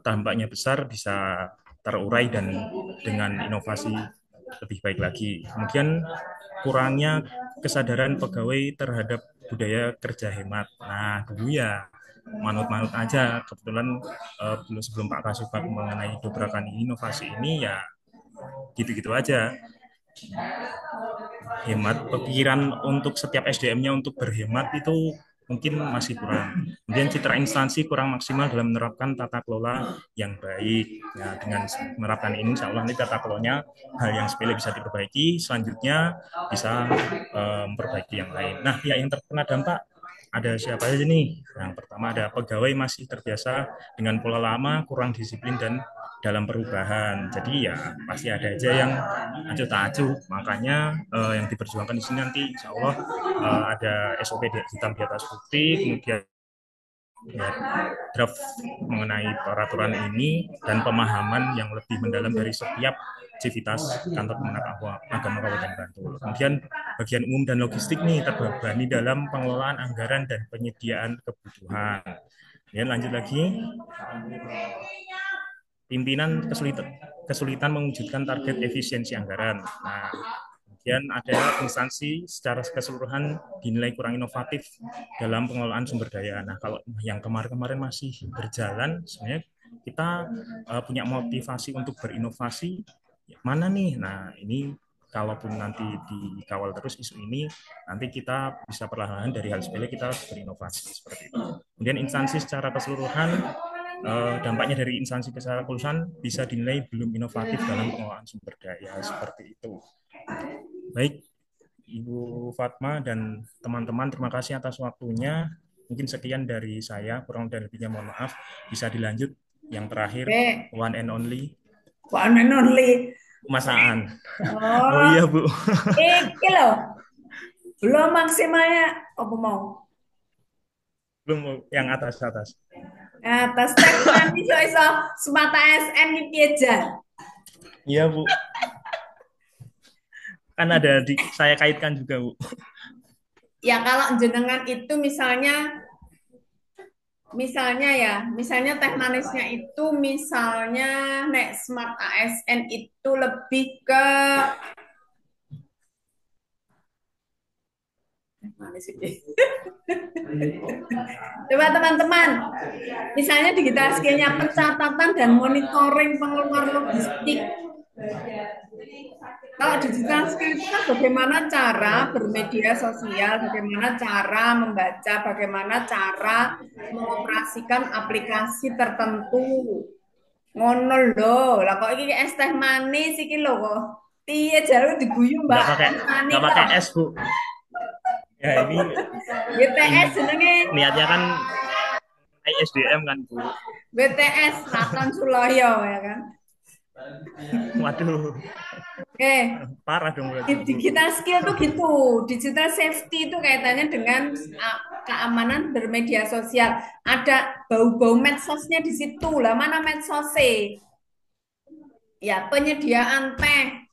dampaknya besar bisa terurai dan dengan inovasi lebih baik lagi. Kemudian kurangnya kesadaran pegawai terhadap budaya kerja hemat. Nah, dulu ya manut-manut aja. Kebetulan sebelum Pak Kasubat mengenai dobrakan inovasi ini ya gitu-gitu aja. Hemat, pikiran untuk setiap SDM-nya untuk berhemat itu mungkin masih kurang. Kemudian citra instansi kurang maksimal dalam menerapkan tata kelola yang baik. Nah, dengan menerapkan ini, insya Allah nanti tata kelolanya hal yang sepele bisa diperbaiki, selanjutnya bisa memperbaiki yang lain. Nah, ya yang terkena dampak ada siapa aja nih? Yang pertama ada pegawai masih terbiasa dengan pola lama, kurang disiplin dan dalam perubahan. Jadi ya pasti ada aja yang acuh tak acuh. Makanya yang diperjuangkan di sini nanti insya Allah ada SOP hitam di atas putih, kemudian ya, draft mengenai peraturan ini dan pemahaman yang lebih mendalam dari setiap civitas kantor Kemenak Agama Kabupaten Bantul. Kemudian bagian umum dan logistik nih terbebani dalam pengelolaan anggaran dan penyediaan kebutuhan. Kemudian lanjut lagi, pimpinan kesulitan mewujudkan target efisiensi anggaran. Nah, kemudian ada instansi secara keseluruhan dinilai kurang inovatif dalam pengelolaan sumber daya. Nah, kalau yang kemarin-kemarin masih berjalan, sebenarnya kita punya motivasi untuk berinovasi, mana nih? Nah, ini kalaupun nanti dikawal terus isu ini, nanti kita bisa perlahan-lahan dari hal sepele kita berinovasi seperti itu. Kemudian instansi secara keseluruhan, dampaknya dari instansi secara keseluruhan bisa dinilai belum inovatif dalam pengelolaan sumber daya seperti itu. Baik, Ibu Fatma dan teman-teman, terima kasih atas waktunya. Mungkin sekian dari saya, kurang dan lebihnya mohon maaf. Bisa dilanjut yang terakhir, one and only. One and only. Mas Aan. Oh iya Bu. Iki loh. Belum maksimalnya apa mau? Belum yang atas. Atas tag nanti iso semata SN ini aja. Iya Bu. Kan ada saya kaitkan juga Bu. Ya kalau jenengan itu misalnya teh manisnya itu misalnya nek Smart ASN itu lebih ke manis ini. Coba teman-teman, misalnya digital skill-nya pencatatan dan monitoring pengeluaran logistik. Kalau digital skill itu kan bagaimana cara bermedia sosial, bagaimana cara membaca, bagaimana cara mengoperasikan aplikasi tertentu. Ngono lho. Lah kok iki es teh manis iki lho kok. Piye jalu diguyu Nggak Mbak pakai Asmani nggak to. pakai es, Bu. Ya ini BTS jenenge niatnya kan SDM kan, Bu. BTS Nathan Suloyo ya kan. Waduh, Eh, parah dong berarti, Bu. digital skill tuh gitu. Digital safety itu kaitannya dengan keamanan bermedia sosial. Ada bau-bau medsosnya di situ. Lah mana medsosnya? Ya, penyediaan teh.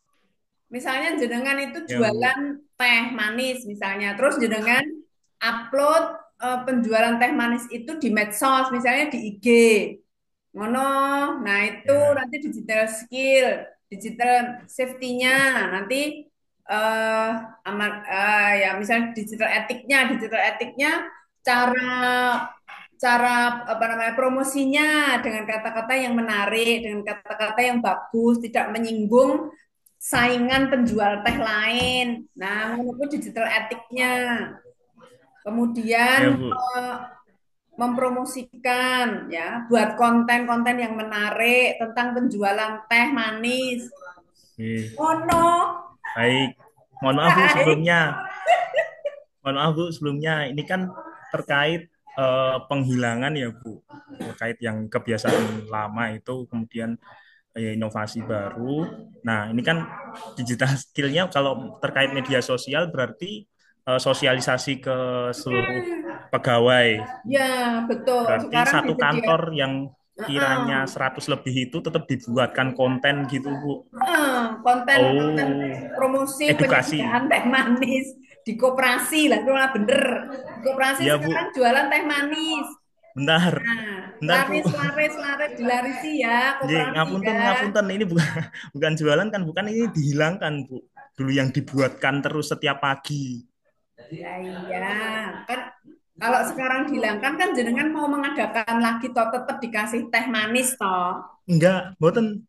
Misalnya jenengan itu Ya, Bu. jualan teh manis misalnya. Terus jenengan upload penjualan teh manis itu di medsos, misalnya di IG. Ngono. Nah, itu Ya. nanti digital skill, digital safety-nya nanti eh ya misalnya digital etiknya cara cara apa namanya promosinya dengan kata-kata yang menarik, dengan kata-kata yang bagus, tidak menyinggung saingan penjual teh lain. Nah, ngono ku digital etiknya. Kemudian Ya, Bu. mempromosikan ya, buat konten-konten yang menarik tentang penjualan teh manis. Oke. Oh no, Baik. Mohon maaf, Bu, baik. sebelumnya. Mohon maaf, Bu, sebelumnya. Ini kan terkait penghilangan ya, Bu. Terkait yang kebiasaan lama itu kemudian inovasi baru. Nah, ini kan digital skill-nya kalau terkait media sosial berarti sosialisasi ke seluruh pegawai. Ya, betul. Berarti Sekarang satu kantor disediakan. yang Heeh. kiranya 100 lebih itu tetap dibuatkan konten gitu, Bu. Konten-konten Oh, promosi edukasi. penyediaan teh manis di koperasi lah itu malah bener. Di koperasi Iya, Bu. sekarang jualan teh manis. Bentar. Nah, Bentar, Bu. laris laris laris dilarisi ya Nggih, koperasi ngapunten, ya. ngapunten. Ini bukan bukan jualan kan, bukan ini dihilangkan, Bu. Dulu yang dibuatkan terus setiap pagi. Ya iya, kan kalau sekarang dihilangkan kan jenengan mau mengadakan lagi toh tetap dikasih teh manis toh. Enggak, boten.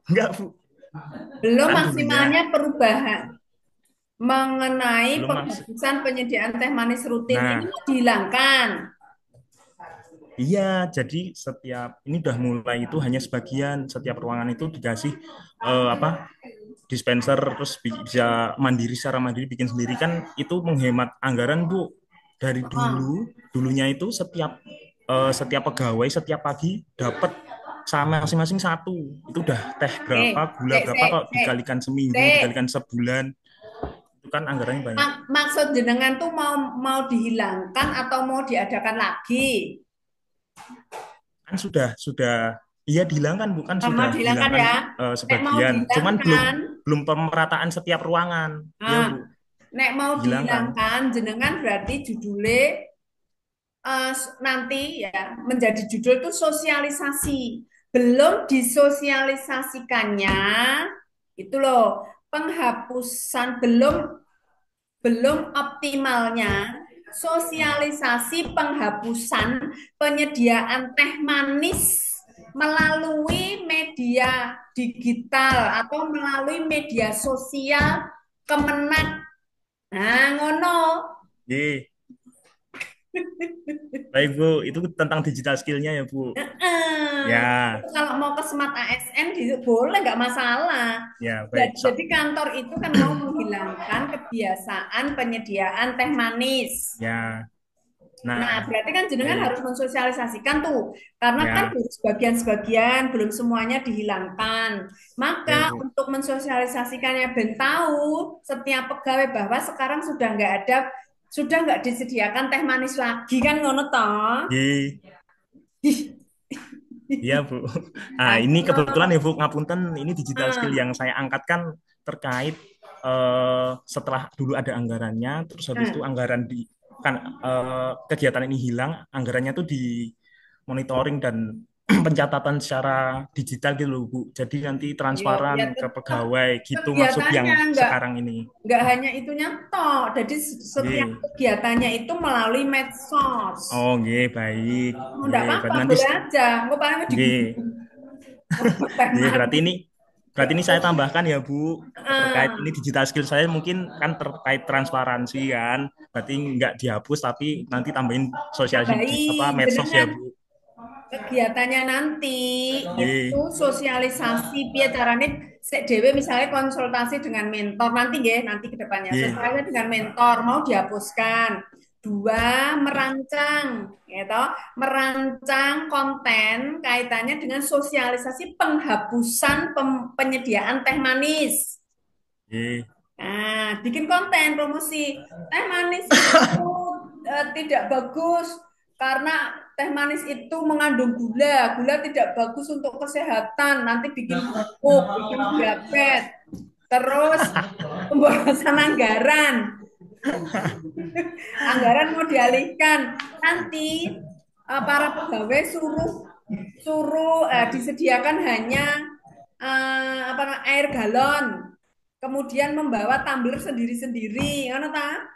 Enggak, Bu. Belum Kan dulunya maksimalnya perubahan mengenai belum maksud. penghapusan penyediaan teh manis rutin ini Nah, mau dihilangkan. iya, jadi setiap ini udah mulai itu hanya sebagian setiap ruangan itu dikasih apa dispenser terus bisa mandiri secara mandiri bikin sendiri kan itu menghemat anggaran Bu. Dari Oh, dulunya itu setiap pegawai setiap pagi dapat sama masing-masing satu. Itu udah teh berapa, gula cek, berapa cek, kalau cek, dikalikan seminggu, cek. dikalikan sebulan, itu kan anggarannya banyak. Maksud jenengan tuh mau mau dihilangkan atau mau diadakan lagi? Kan sudah iya dihilangkan bukan Mau sudah dihilangkan dihilangkan ya? Nek mau sebagian cuman belum dihilangkan, belum pemerataan setiap ruangan ya ah, Bu nek mau dihilangkan. dihilangkan, jenengan berarti judulnya nanti ya menjadi judul tuh sosialisasi. Belum disosialisasikannya itu loh penghapusan belum belum optimalnya sosialisasi penghapusan penyediaan teh manis melalui media digital atau melalui media sosial Kemenak. Nah, ngono. Ye, baik Bu, itu tentang digital skillnya ya Bu. Ya, Kalau mau ke Smart ASN boleh nggak masalah. ya baik. Jadi kantor itu kan mau menghilangkan kebiasaan penyediaan teh manis. Ya, Nah, nah, berarti kan jenengan baik. harus mensosialisasikan tuh, karena kan Ya, baru sebagian-sebagian, belum semuanya dihilangkan. Maka ya Bu. untuk mensosialisasikannya ben tahu setiap pegawai bahwa sekarang sudah nggak disediakan teh manis lagi kan ngono toh. Ye, iya Bu. Nah, Nah, ini kebetulan ngono. ya Bu, ngapunten, ini digital skill Ah, yang saya angkat kan terkait setelah dulu ada anggarannya, terus habis itu ah. anggaran kan kegiatan ini hilang, anggarannya tuh di monitoring dan pencatatan secara digital gitu loh Bu. Jadi nanti Yo, transparan ya ke tetap pegawai gitu maksud yang kegiatannya sekarang ini. nggak hanya itunya toh. Jadi setiap Oke. kegiatannya itu melalui medsos. Oh, nggih, baik. Oh, enggak Nggih, apa-apa, berarti nanti boleh aja. Gue paling nggih. diguyur. Teh Iya, berarti manis. ini saya tambahkan ya Bu, terkait Ah, ini digital skill saya mungkin kan terkait transparansi kan, berarti nggak dihapus tapi nanti tambahin sosialisasi apa tambahin medsos ya jenengan Bu. kegiatannya nanti Nggih. itu sosialisasi piye carane sek dhewe misalnya konsultasi dengan mentor nanti nggih nanti ke depannya Nggih. sosialisasi dengan mentor mau dihapuskan. Dua, merancang gitu, merancang konten kaitannya dengan sosialisasi penghapusan penyediaan teh manis. Nggih. Nah, bikin konten promosi teh manis itu tidak bagus karena teh manis itu mengandung gula. Gula tidak bagus untuk kesehatan, nanti bikin stroke, bikin diabetes. Terus pemborosan anggaran. Anggaran mau dialihkan. Nanti para pegawai suruh suruh disediakan hanya air galon, kemudian membawa tumbler sendiri-sendiri, ngono ta?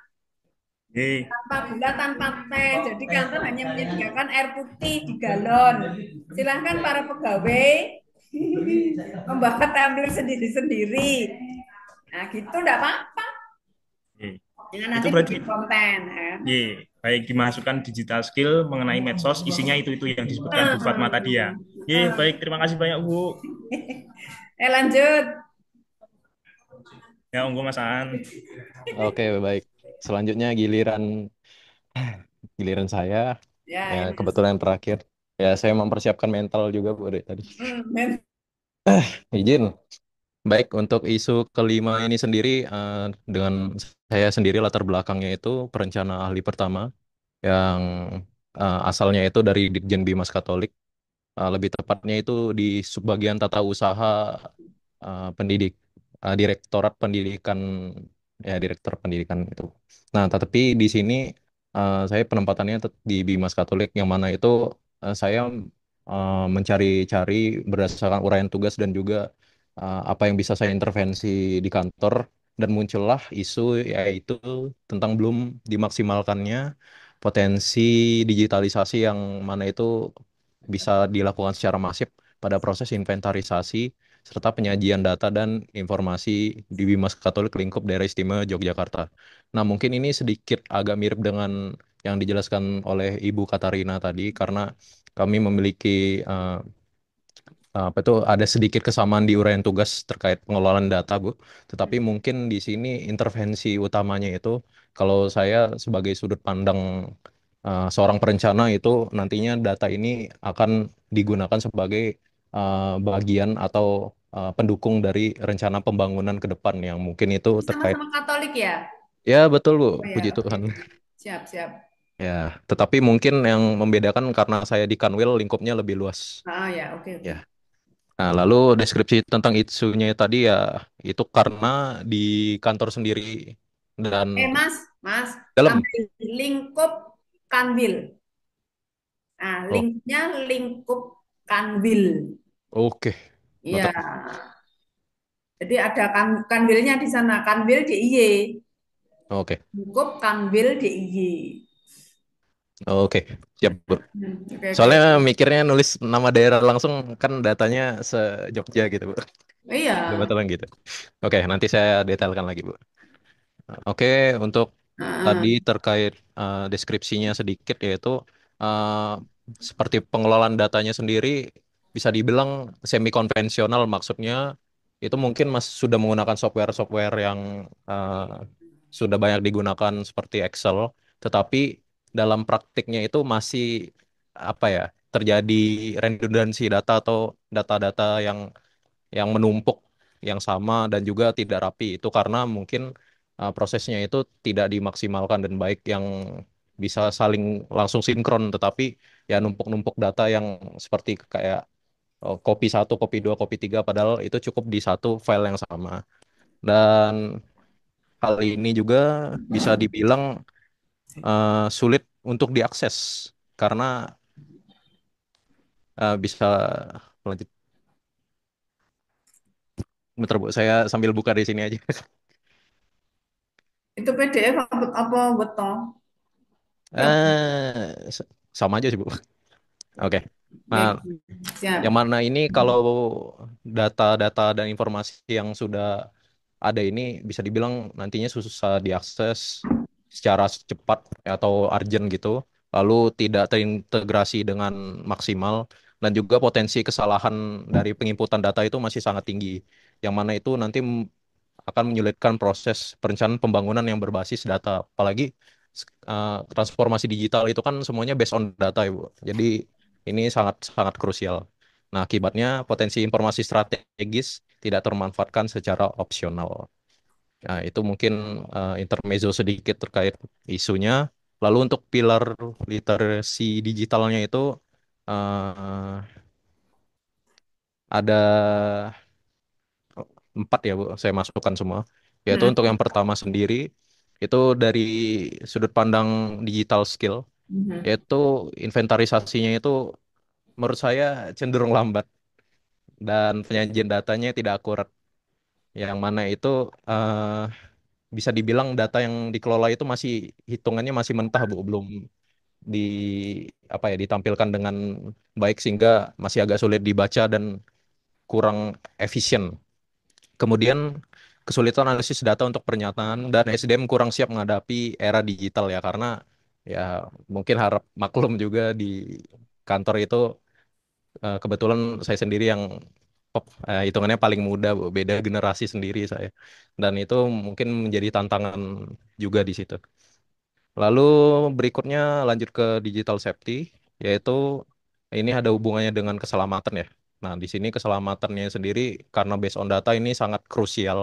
Nggih. Tanpa gula, tanpa teh. Jadi kantor hanya menyediakan air putih di galon. Silahkan para pegawai membawa tumbler sendiri-sendiri. Nah, gitu enggak apa-apa. Nggih. Jangan Itu nanti berarti bikin konten. Ya. baik dimasukkan digital skill mengenai medsos, isinya itu yang disebutkan Bu Fatma tadi ya. Baik, terima kasih banyak Bu. Lanjut. Ya, onggo Mas An. Oke, baik. Selanjutnya giliran saya. Ya, Ya, ya. kebetulan yang terakhir. Ya, saya mempersiapkan mental juga Bu dari tadi. Men- Izin. Baik, untuk isu kelima ini sendiri, dengan saya sendiri latar belakangnya itu perencana ahli pertama yang asalnya itu dari Ditjen Bimas Katolik. Lebih tepatnya itu di subbagian tata usaha pendidik, Direktorat Pendidikan, ya Direktur Pendidikan itu. Nah, tetapi di sini saya penempatannya di Bimas Katolik yang mana itu saya mencari-cari berdasarkan uraian tugas dan juga apa yang bisa saya intervensi di kantor, dan muncullah isu yaitu tentang belum dimaksimalkannya potensi digitalisasi yang mana itu bisa dilakukan secara masif pada proses inventarisasi serta penyajian data dan informasi di Bimas Katolik lingkup Daerah Istimewa Yogyakarta. Nah, mungkin ini sedikit agak mirip dengan yang dijelaskan oleh Ibu Katarina tadi karena kami memiliki apa itu ada sedikit kesamaan di uraian tugas terkait pengelolaan data, Bu. Tetapi mungkin di sini intervensi utamanya itu kalau saya sebagai sudut pandang seorang perencana itu nantinya data ini akan digunakan sebagai bagian atau pendukung dari rencana pembangunan ke depan yang mungkin itu terkait. Sama-sama Katolik ya? Ya, betul, Bu. Oh ya, Puji oke. Tuhan. Siap, siap. Ya, tetapi mungkin yang membedakan karena saya di Kanwil lingkupnya lebih luas. Ya, oke, oke. Ya. Nah, lalu deskripsi tentang isunya tadi ya itu karena di kantor sendiri dan Mas, Mas, dalam. ambil lingkup kanwil. Nah, Oh, linknya lingkup kanwil. oke. Iya, Mantap. jadi ada kanwilnya di sana, kanwil DIY, Oke. lingkup kanwil DIY. Oke. Siap, Bu. Oke, oke. Soalnya mikirnya nulis nama daerah langsung kan datanya se-Jogja gitu, Bu. Iya. Kebetulan gitu. Oke, nanti saya detailkan lagi, Bu. Oke, untuk tadi Heeh. terkait deskripsinya sedikit yaitu uh, seperti pengelolaan datanya sendiri bisa dibilang semi konvensional, maksudnya itu mungkin sudah menggunakan software-software yang uh, sudah banyak digunakan seperti Excel, tetapi dalam praktiknya itu masih apa ya, terjadi redundansi data atau data-data yang menumpuk yang sama dan juga tidak rapi. Itu karena mungkin prosesnya itu tidak dimaksimalkan dan baik yang bisa saling langsung sinkron, tetapi ya numpuk-numpuk data yang seperti kayak copy satu, copy dua, copy tiga, padahal itu cukup di satu file yang sama. Dan hal ini juga bisa dibilang sulit untuk diakses karena bisa lanjut. Bentar, Bu, saya sambil buka di sini aja. Itu PDF apa betul? eh Sama aja sih, Bu. Oke. Nah, Oke, yang siap. mana ini kalau data-data dan informasi yang sudah ada ini bisa dibilang nantinya susah diakses secara cepat atau urgent gitu. lalu tidak terintegrasi dengan maksimal, dan juga potensi kesalahan dari penginputan data itu masih sangat tinggi, yang mana itu nanti akan menyulitkan proses perencanaan pembangunan yang berbasis data. Apalagi transformasi digital itu kan semuanya based on data ya, Bu. Jadi ini sangat sangat krusial. Nah, akibatnya potensi informasi strategis tidak termanfaatkan secara opsional. Nah, itu mungkin intermezzo sedikit terkait isunya. Lalu untuk pilar literasi digitalnya itu eh, ada 4 ya Bu, saya masukkan semua. Yaitu untuk Hmm. yang pertama sendiri, itu dari sudut pandang digital skill, Mhm. yaitu inventarisasinya itu menurut saya cenderung lambat dan penyajian datanya tidak akurat. Yang mana itu eh, bisa dibilang data yang dikelola itu masih hitungannya masih mentah Bu, belum di apa ya ditampilkan dengan baik sehingga masih agak sulit dibaca dan kurang efisien. Kemudian kesulitan analisis data untuk pernyataan dan SDM kurang siap menghadapi era digital ya, karena ya mungkin harap maklum juga di kantor itu kebetulan saya sendiri yang hitungannya paling muda Bu, beda generasi sendiri saya. Dan itu mungkin menjadi tantangan juga di situ. Lalu berikutnya lanjut ke digital safety, yaitu ini ada hubungannya dengan keselamatan ya. Nah, di sini keselamatannya sendiri karena based on data ini sangat krusial,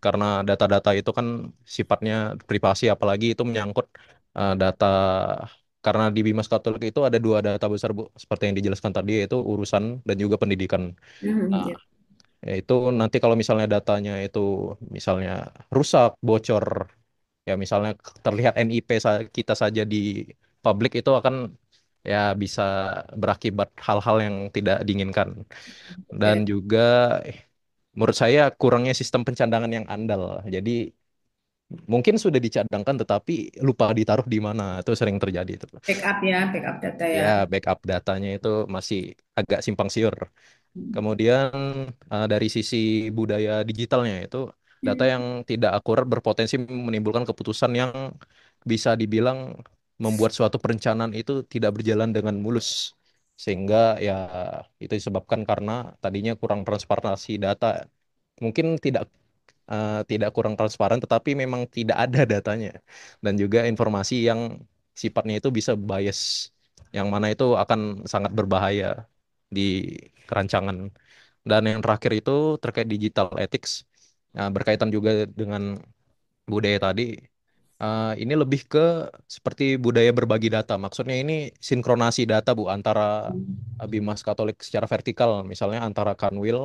karena data-data itu kan sifatnya privasi, apalagi itu menyangkut data, karena di Bimas Katolik itu ada dua data besar Bu, seperti yang dijelaskan tadi, yaitu urusan dan juga pendidikan. Mhm, Nah, ya. yaitu nanti kalau misalnya datanya itu misalnya rusak, bocor, ya misalnya terlihat NIP kita saja di publik, itu akan ya bisa berakibat hal-hal yang tidak diinginkan. Dan Ya. juga eh, menurut saya kurangnya sistem pencadangan yang andal. Jadi mungkin sudah dicadangkan tetapi lupa ditaruh di mana. Itu sering terjadi itu. Backup ya, backup data Ya, ya. backup datanya itu masih agak simpang siur. Kemudian dari sisi budaya digitalnya itu data yang tidak akurat berpotensi menimbulkan keputusan yang bisa dibilang membuat suatu perencanaan itu tidak berjalan dengan mulus. Sehingga ya itu disebabkan karena tadinya kurang transparansi data. Mungkin tidak kurang transparan tetapi memang tidak ada datanya. Dan juga informasi yang sifatnya itu bisa bias, yang mana itu akan sangat berbahaya di rancangan. Dan yang terakhir itu terkait digital ethics. Nah, berkaitan juga dengan budaya tadi. Ini lebih ke seperti budaya berbagi data. Maksudnya ini sinkronasi data Bu antara Bimas Katolik secara vertikal, misalnya antara Kanwil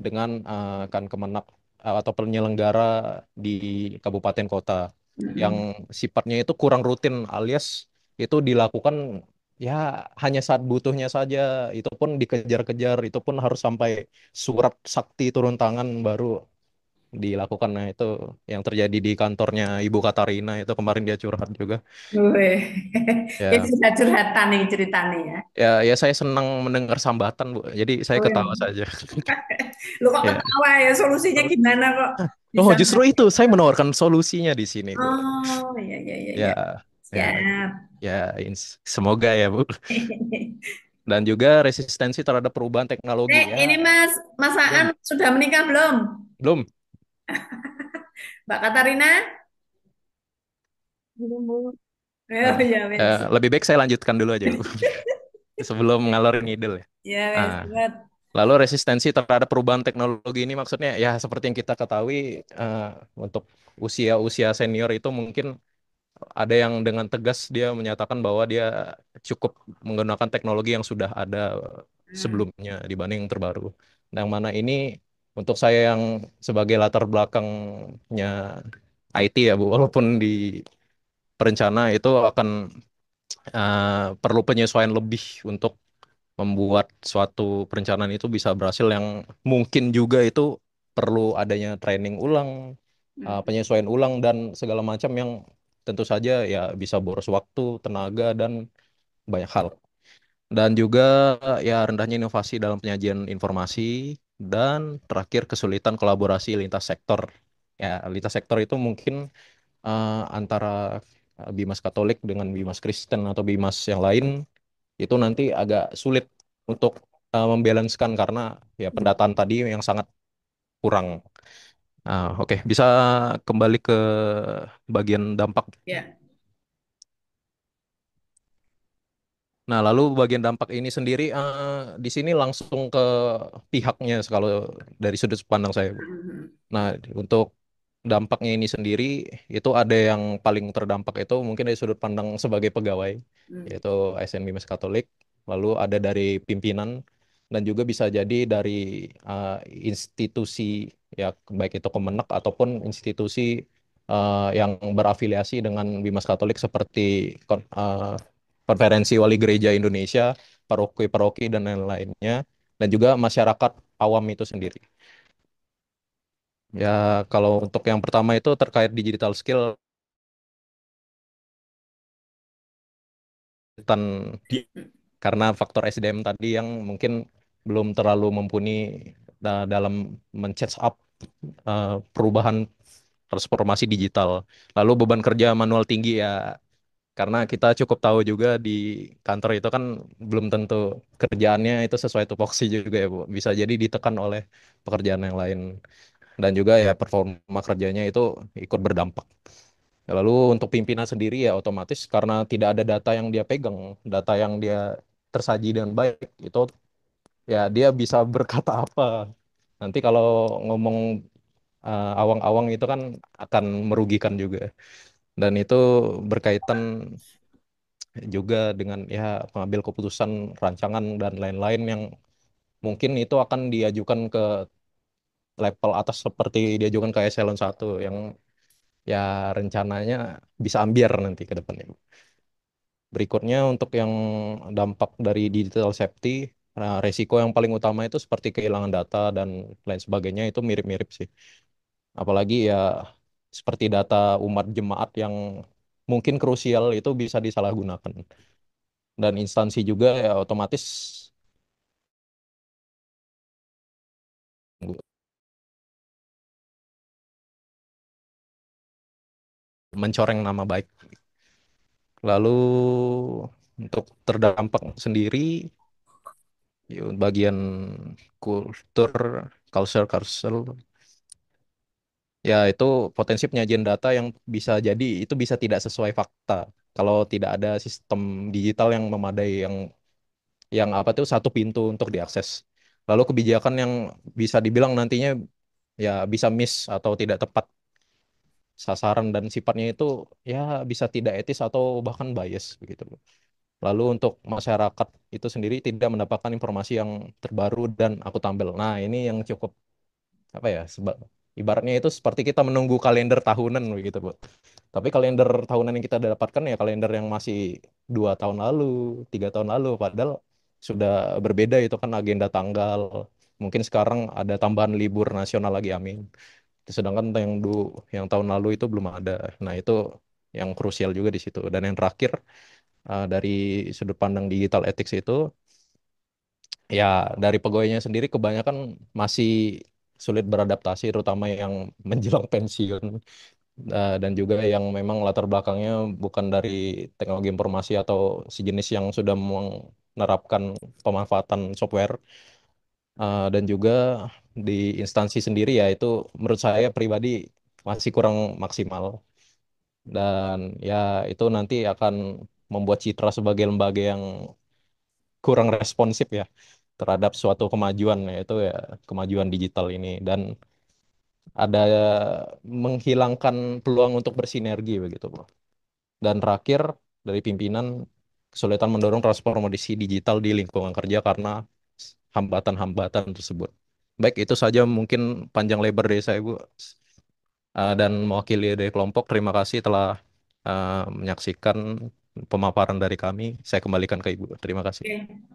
dengan kan Kemenak atau penyelenggara di kabupaten kota, yang Mhm. sifatnya itu kurang rutin, alias itu dilakukan ya hanya saat butuhnya saja. Itu pun dikejar-kejar, itu pun harus sampai surat sakti turun tangan baru dilakukan. Nah, itu yang terjadi di kantornya Ibu Katarina itu kemarin, dia curhat juga. Weh. Ini Ya, sudah curhatan nih ceritanya ya. ya saya senang mendengar sambatan, Bu. Jadi saya ketawa Weh. saja. Lu kok Ya. ketawa ya? Solusinya gimana kok Oh, bisa? justru itu saya menawarkan solusinya di sini, Bu. Oh, iya, iya, iya, iya. Ya, ya, Siap. ya, semoga ya, Bu. Dan juga resistensi terhadap perubahan teknologi Nek, ya. ini Mas, Mas Aan Belum, sudah menikah belum? belum. Mbak Katarina? Belum, Bu. Oh, ya, wes. Lebih baik saya lanjutkan dulu aja, Bu. Sebelum ngalor ngidul ya. Ya, Ah, wes. Buat. lalu resistensi terhadap perubahan teknologi ini maksudnya ya seperti yang kita ketahui, eh, untuk usia-usia senior itu mungkin ada yang dengan tegas dia menyatakan bahwa dia cukup menggunakan teknologi yang sudah ada Hmm. sebelumnya dibanding yang terbaru. Nah, yang mana ini untuk saya yang sebagai latar belakangnya IT ya Bu, walaupun di perencana itu akan perlu penyesuaian lebih untuk membuat suatu perencanaan itu bisa berhasil, yang mungkin juga itu perlu adanya training ulang, Hmm. penyesuaian ulang dan segala macam yang tentu saja ya bisa boros waktu, tenaga dan banyak hal. Dan juga ya rendahnya inovasi dalam penyajian informasi, dan terakhir kesulitan kolaborasi lintas sektor. Ya, lintas sektor itu mungkin antara Bimas Katolik dengan Bimas Kristen atau Bimas yang lain itu nanti agak sulit untuk membalanskan karena ya pendataan tadi yang sangat kurang. Oke, bisa kembali ke bagian dampak. Ya. Nah, lalu bagian dampak ini sendiri di sini langsung ke pihaknya kalau dari sudut pandang saya, Bu. Mhm. Nah, untuk dampaknya ini sendiri itu ada yang paling terdampak itu mungkin dari sudut pandang sebagai pegawai, Hmm. yaitu ASN Bimas Katolik, lalu ada dari pimpinan dan juga bisa jadi dari uh, institusi ya baik itu Kemenak ataupun institusi yang berafiliasi dengan Bimas Katolik seperti Konferensi Wali Gereja Indonesia, paroki-paroki dan lain-lainnya dan juga masyarakat awam itu sendiri. Ya, kalau untuk yang pertama itu terkait digital skill dan Di karena faktor SDM tadi yang mungkin belum terlalu mumpuni dalam men-catch up perubahan transformasi digital. Lalu beban kerja manual tinggi ya, karena kita cukup tahu juga di kantor itu kan belum tentu kerjaannya itu sesuai tupoksi juga ya, Bu. Bisa jadi ditekan oleh pekerjaan yang lain. Dan juga ya performa kerjanya itu ikut berdampak. Lalu untuk pimpinan sendiri ya otomatis karena tidak ada data yang dia pegang, data yang dia tersaji dengan baik, itu ya dia bisa berkata apa. Nanti kalau ngomong awang-awang itu kan akan merugikan juga. Dan itu berkaitan juga dengan ya pengambil keputusan rancangan dan lain-lain yang mungkin itu akan diajukan ke level atas seperti diajukan ke eselon 1 yang ya rencananya bisa ambiar nanti ke depannya. Berikutnya untuk yang dampak dari digital safety, nah, resiko yang paling utama itu seperti kehilangan data dan lain sebagainya itu mirip-mirip sih. Apalagi ya seperti data umat jemaat yang mungkin krusial itu bisa disalahgunakan. Dan instansi juga ya otomatis mencoreng nama baik. Lalu untuk terdampak sendiri ya, bagian kultur, culture, ya itu potensi penyajian data yang bisa jadi itu bisa tidak sesuai fakta kalau tidak ada sistem digital yang memadai yang apa tuh satu pintu untuk diakses. Lalu kebijakan yang bisa dibilang nantinya ya bisa miss atau tidak tepat sasaran dan sifatnya itu ya bisa tidak etis atau bahkan bias begitu. Lalu untuk masyarakat itu sendiri tidak mendapatkan informasi yang terbaru dan akuntabel. Nah, ini yang cukup apa ya ibaratnya itu seperti kita menunggu kalender tahunan begitu, Bu. Tapi kalender tahunan yang kita dapatkan ya kalender yang masih 2 tahun lalu, 3 tahun lalu, padahal sudah berbeda itu kan agenda tanggal. Mungkin sekarang ada tambahan libur nasional lagi, amin. Sedangkan yang tahun lalu itu belum ada. Nah, itu yang krusial juga di situ. Dan yang terakhir dari sudut pandang digital ethics itu ya dari pegawainya sendiri kebanyakan masih sulit beradaptasi, terutama yang menjelang pensiun. Dan juga yang memang latar belakangnya bukan dari teknologi informasi atau sejenis yang sudah menerapkan pemanfaatan software. Dan juga di instansi sendiri ya itu menurut saya pribadi masih kurang maksimal dan ya itu nanti akan membuat citra sebagai lembaga yang kurang responsif ya terhadap suatu kemajuan yaitu ya kemajuan digital ini dan ada menghilangkan peluang untuk bersinergi begitu, Bro. Dan terakhir dari pimpinan kesulitan mendorong transformasi digital di lingkungan kerja karena hambatan-hambatan tersebut. Baik, itu saja mungkin panjang lebar dari saya, Bu. Dan mewakili dari kelompok, terima kasih telah menyaksikan pemaparan dari kami. Saya kembalikan ke Ibu. Terima kasih.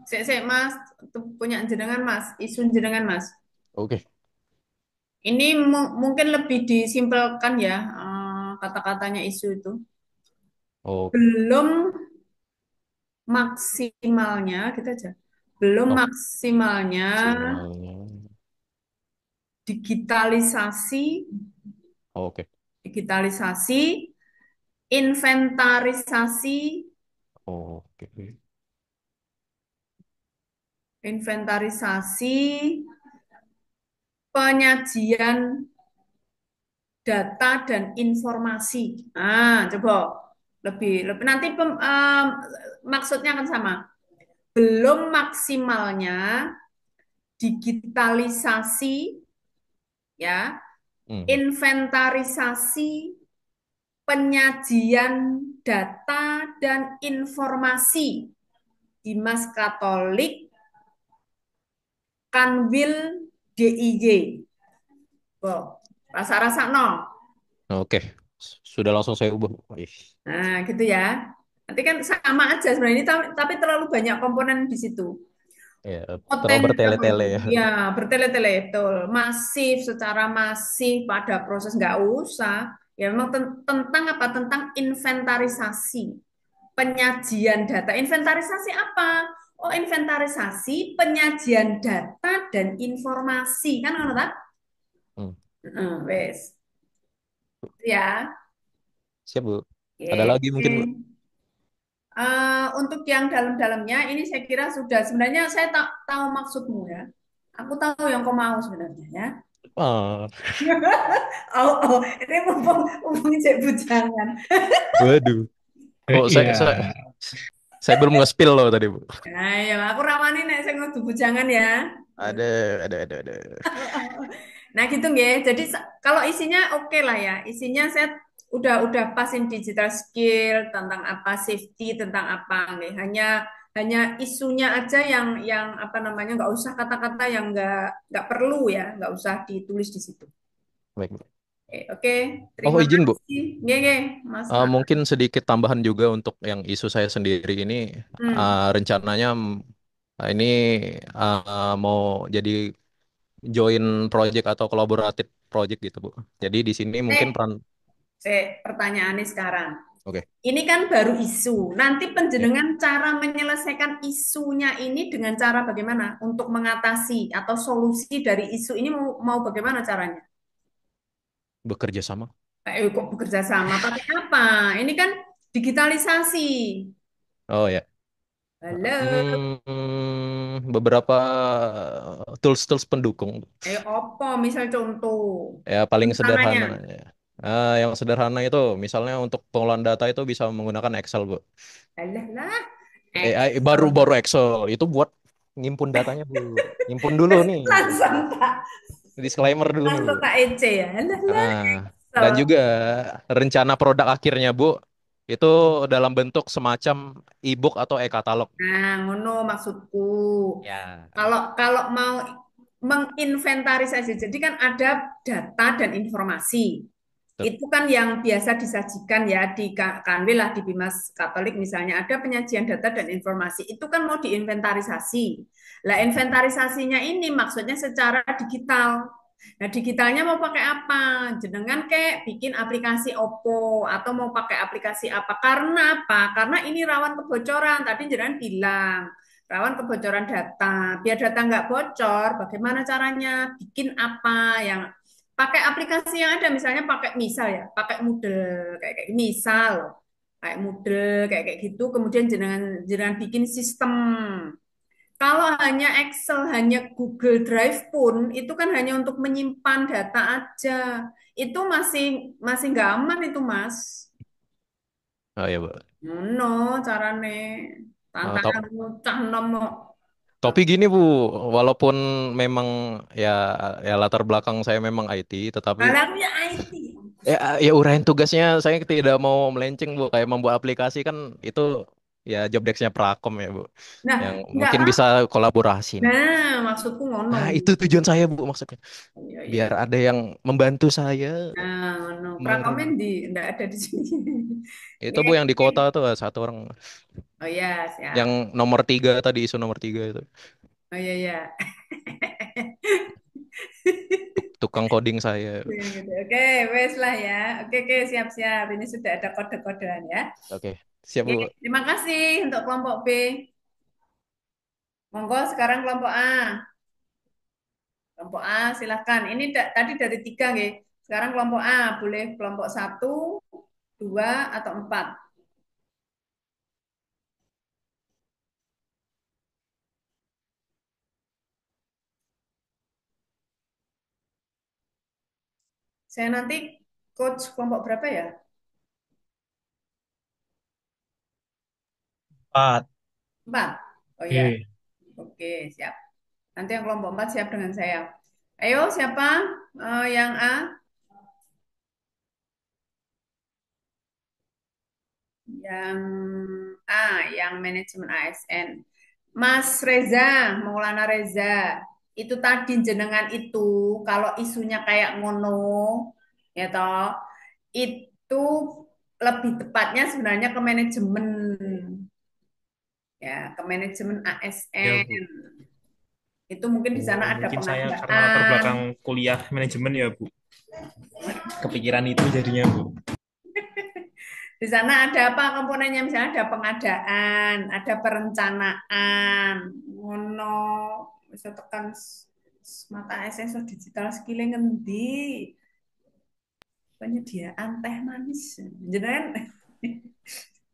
Oke, Mas, tuh punya jenengan Mas, isu jenengan Mas. Oke. Ini mungkin lebih disimpelkan ya kata-katanya isu itu. Oh, Belum maksimalnya, kita aja. Belum oh, maksimalnya maksimalnya. digitalisasi, Oh, oke. digitalisasi inventarisasi, Oke. inventarisasi penyajian data dan informasi. Coba lebih nanti maksudnya akan sama. Belum maksimalnya digitalisasi, ya, Mhm. inventarisasi penyajian data dan informasi Dimas Katolik Kanwil DIY. Wow, rasa-rasa no. Oke, sudah langsung saya ubah. Ih, Nah, gitu ya. Nanti kan sama aja sebenarnya ini, tapi terlalu banyak komponen di situ. ya, terlalu Potensi apa bertele-tele itu? ya. Ya, bertele-tele, betul. Masif, secara masif pada proses nggak usah. Ya, memang tentang apa? Tentang inventarisasi, penyajian data. Inventarisasi apa? Oh, inventarisasi penyajian data dan informasi. Kan ngono tak? Hmm. Wes. Ya. Siap, Bu. Ada Oke. lagi mungkin, Bu? Untuk yang dalam-dalamnya ini saya kira sudah, sebenarnya saya tak tahu maksudmu ya. Aku tahu yang kau mau sebenarnya ya. Ah, Oh, oh, ini mumpung cek bujangan. waduh. Oh, Iya. saya belum nge-spill loh tadi, Bu. Nah, ya aku ramani nek saya ngudu bujangan ya. Ada, ada. Nah, gitu nggih. Jadi kalau isinya oke lah ya. Isinya saya udah pasin digital skill tentang apa, safety tentang apa nggih. Hanya isunya aja yang apa namanya, nggak usah kata-kata yang nggak perlu ya, nggak usah ditulis di situ. Baik, Bu. Oke, Oh, terima izin, Bu. kasih. Nggih, Mas. Mungkin sedikit tambahan juga untuk yang isu saya sendiri ini. Hmm. Rencananya ini mau jadi join project atau kolaboratif project gitu, Bu. Jadi di sini mungkin Eh, peran. pertanyaannya sekarang. Oke. Ini kan baru isu. Nanti Ya, penjenengan cara menyelesaikan isunya ini dengan cara bagaimana untuk mengatasi atau solusi dari isu ini mau bagaimana caranya? bekerja sama. Kok bekerja sama? Pakai apa? Ini kan digitalisasi. Oh ya. Halo, Beberapa tools-tools pendukung. opo misal contoh. Ya paling Rencananya. sederhana. Ya. Yang sederhana itu misalnya untuk pengolahan data itu bisa menggunakan Excel, Bu. Alah lah, Baru-baru Excel. Excel itu buat ngimpun datanya, Bu. Ngimpun dulu nih. Langsung tak, Disclaimer dulu nih, Bu. langsung tak EC ya. Alah lah, Ah, dan Excel. juga rencana produk akhirnya, Bu, itu dalam bentuk semacam e-book atau e-katalog. Nah, ngono maksudku. Ya. Kalau kalau mau menginventarisasi, jadi kan ada data dan informasi. Betul. Itu kan yang biasa disajikan ya di Kanwil lah, di Bimas Katolik misalnya ada penyajian data dan informasi. Itu kan mau diinventarisasi. Lah inventarisasinya ini maksudnya secara digital. Nah, digitalnya mau pakai apa? Jenengan kayak bikin aplikasi Oppo atau mau pakai aplikasi apa? Karena apa? Karena ini rawan kebocoran. Tadi jenengan bilang rawan kebocoran data. Biar data nggak bocor, bagaimana caranya? Bikin apa yang pakai aplikasi yang ada, misalnya pakai misal ya, pakai Moodle kayak misal kayak Moodle kayak gitu, kemudian jenengan jenengan bikin sistem. Kalau hanya Excel, hanya Google Drive pun itu kan hanya untuk menyimpan data aja. Itu masih masih nggak aman itu, Mas. Oh ya, Bu. No, carane Ah, tantangan cah nom. Tapi gini, Bu, walaupun memang ya ya latar belakang saya memang IT, tetapi Anaknya IT. ya uraian tugasnya saya tidak mau melenceng, Bu. Kayak membuat aplikasi kan itu ya job desk-nya Prakom ya, Bu. Nah, Yang nggak mungkin apa. bisa kolaborasi nih. Nah, maksudku ngono. Ah, itu tujuan saya, Bu, maksudnya. Iya, iya. Biar ada yang membantu saya. Nah, no, Prakomen mer- enggak ada di sini. Itu, Oke, Bu, yang di oke. kota tuh satu orang. Oh ya, Yang siap. nomor 3 tadi, isu nomor 3 itu. Oh iya, ya. Tukang coding saya. Gitu. Oke, wes lah ya. Oke, siap-siap. Ini sudah ada kode-kodean ya. Oke, siap, Oke, Bu. terima kasih untuk kelompok B. Monggo sekarang kelompok A. Kelompok A, silahkan. Ini tadi dari 3, nggih. Sekarang kelompok A, boleh kelompok 1, Dua atau empat? Saya nanti coach kelompok berapa ya? 4. Empat. Oh ya, Oke. oke, siap. Nanti yang kelompok empat siap dengan saya. Ayo, siapa yang A? Yang A, yang manajemen ASN. Mas Reza, Maulana Reza, itu tadi jenengan itu kalau isunya kayak ngono, ya toh, itu lebih tepatnya sebenarnya ke manajemen, ya ke manajemen Ya, ASN. Bu. Itu mungkin di sana Oh, ada mungkin saya karena latar pengadaan. belakang kuliah manajemen ya, Bu. Kepikiran itu jadinya, Bu. Di sana ada apa komponennya? Misalnya ada pengadaan, ada perencanaan, ngono, bisa tekan mata SSO digital skilling ngendi, penyediaan teh manis, jenengan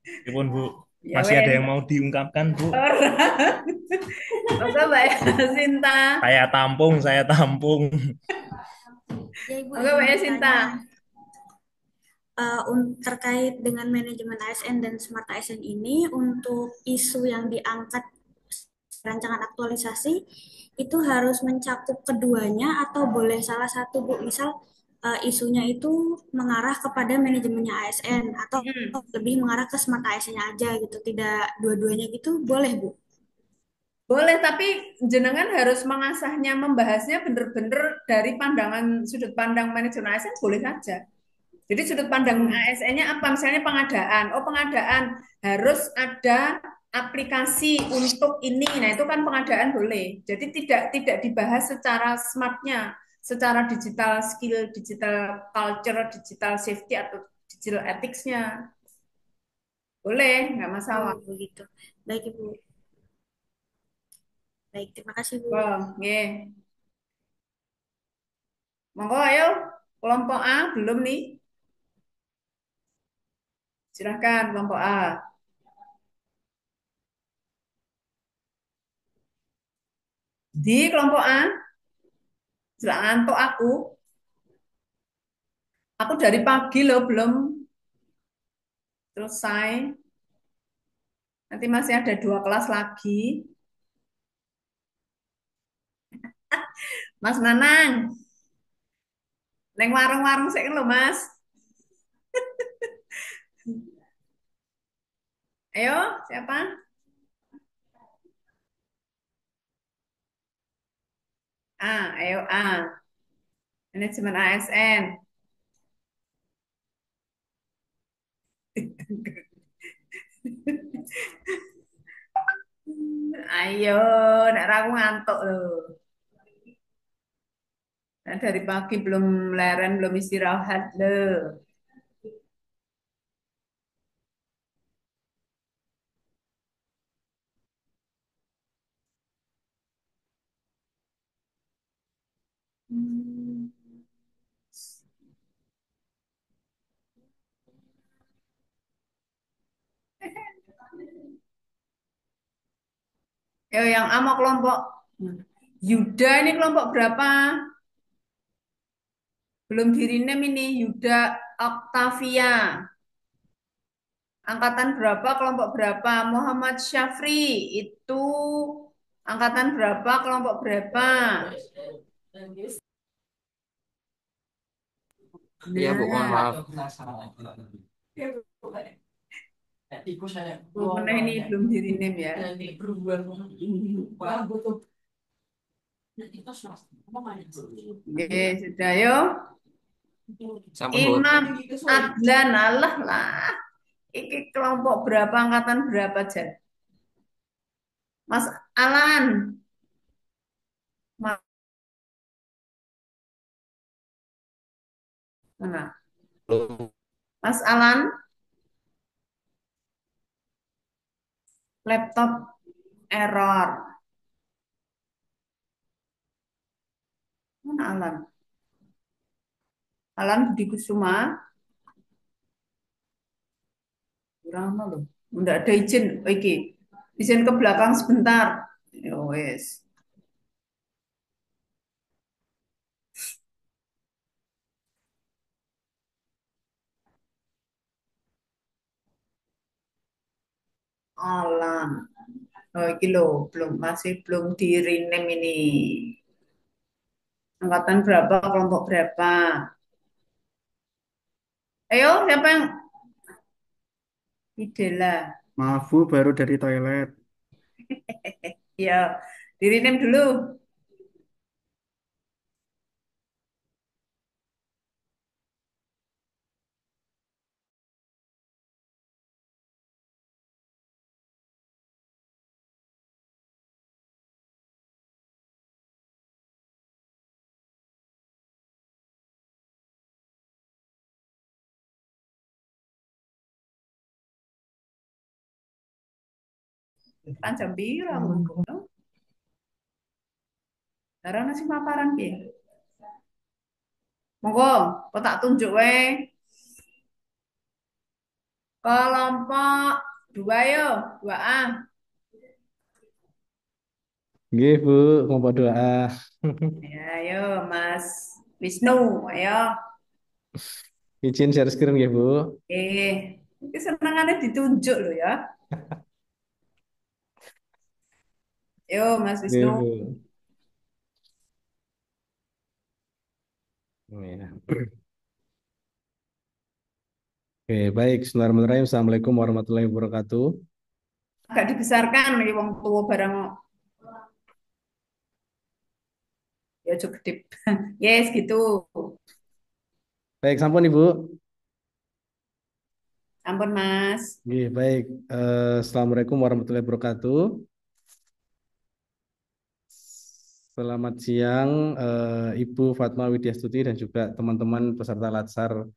Meskipun, Bu, ya masih ada wes yang mau diungkapkan, Bu. orang. Masa Mbak Sinta, Saya tampung. Ya, Ibu masa izin Mbak Sinta. bertanya. Terkait dengan manajemen ASN dan Smart ASN ini, untuk isu yang diangkat rancangan aktualisasi itu harus mencakup keduanya atau boleh salah satu, Bu? Misal isunya itu mengarah kepada manajemennya ASN atau Hmm. lebih mengarah ke Smart ASN-nya aja gitu, tidak dua-duanya gitu, boleh, Bu? Boleh, tapi jenengan harus mengasahnya, membahasnya bener-bener dari pandangan sudut pandang manajemen ASN boleh saja. Jadi sudut pandang Oh, ASN-nya apa? Misalnya pengadaan. Oh, pengadaan harus ada aplikasi untuk ini. Nah, itu kan pengadaan boleh. Jadi tidak dibahas secara smartnya, secara digital skill, digital culture, digital safety atau digital ethics-nya. Boleh, nggak oh masalah. begitu. Baik, Ibu. Baik, terima kasih, Bu. Oh, nggih. Monggo ayo, kelompok A belum nih. Silahkan kelompok A. Di kelompok A, jelas ngantuk aku. Aku dari pagi loh belum selesai. Nanti masih ada 2 kelas lagi. Mas Nanang, neng warung-warung sih lo Mas. Ayo, siapa? A, ayo A. Manajemen ASN. Ayo, nak ragu ngantuk loh. Nah, dari pagi belum leren, belum istirahat loh. Hmm. Ayo yang A mau kelompok. Yuda ini kelompok berapa? Belum dirinem ini. Yuda Octavia. Angkatan berapa, kelompok berapa? Muhammad Syafri itu angkatan berapa, kelompok berapa? Iya, Bu, mohon Nah, maaf. mana ini belum dirinem ya. Oke, sudah yo. Sampun, Bu. Imam Adlan, alah lah. Iki kelompok berapa, angkatan berapa, Jan? Mas Alan, mana? Mas Alan, laptop error. Mana Alan? Alan Budi Kusuma. Rama loh. Nggak ada izin. Oke. Izin ke belakang sebentar. Ya wes. Alam. Oh, iki loh, masih belum di rename ini. Angkatan berapa, kelompok berapa? Ayo, siapa yang Idela? Maaf Bu, baru dari toilet. Ya, di rename dulu. Kan jam biru, monggo. Karena nasi paparan piye? Monggo, kok tak tunjuk we. Kelompok dua yo, dua A. Nggih, Bu, kelompok doa. Ya, ayo Mas Wisnu, ayo. Izin share screen nggih, Bu. Ini senangannya ditunjuk loh ya. Yo Mas Nggih, Wisnu. Bu. Ya. Oke, baik. Bismillahirrahmanirrahim. Assalamualaikum warahmatullahi wabarakatuh. Agak dibesarkan nih wong tua barang ya cukup kedip. Yes gitu. Baik, sampun Ibu. Ampun Mas. Nggih, baik. Assalamualaikum warahmatullahi wabarakatuh. Selamat siang, Ibu Fatma Widyastuti dan juga teman-teman peserta Latsar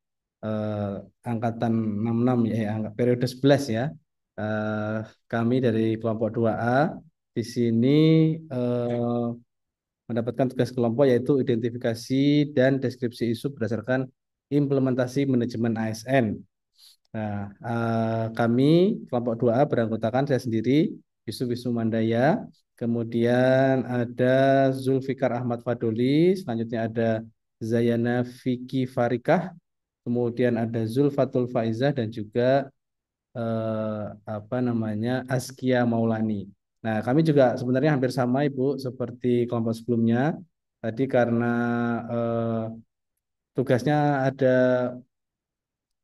angkatan 66 ya, periode 11 ya. Eh, Kami dari kelompok 2A di sini eh, mendapatkan tugas kelompok yaitu identifikasi dan deskripsi isu berdasarkan implementasi manajemen ASN. Nah, kami kelompok 2A beranggotakan saya sendiri, Yusuf Wisnu Mandaya, kemudian ada Zulfikar Ahmad Fadoli, selanjutnya ada Zayana Vicky Farikah, kemudian ada Zulfatul Faizah dan juga apa namanya Askia Maulani. Nah, kami juga sebenarnya hampir sama Ibu seperti kelompok sebelumnya. Tadi karena eh, tugasnya ada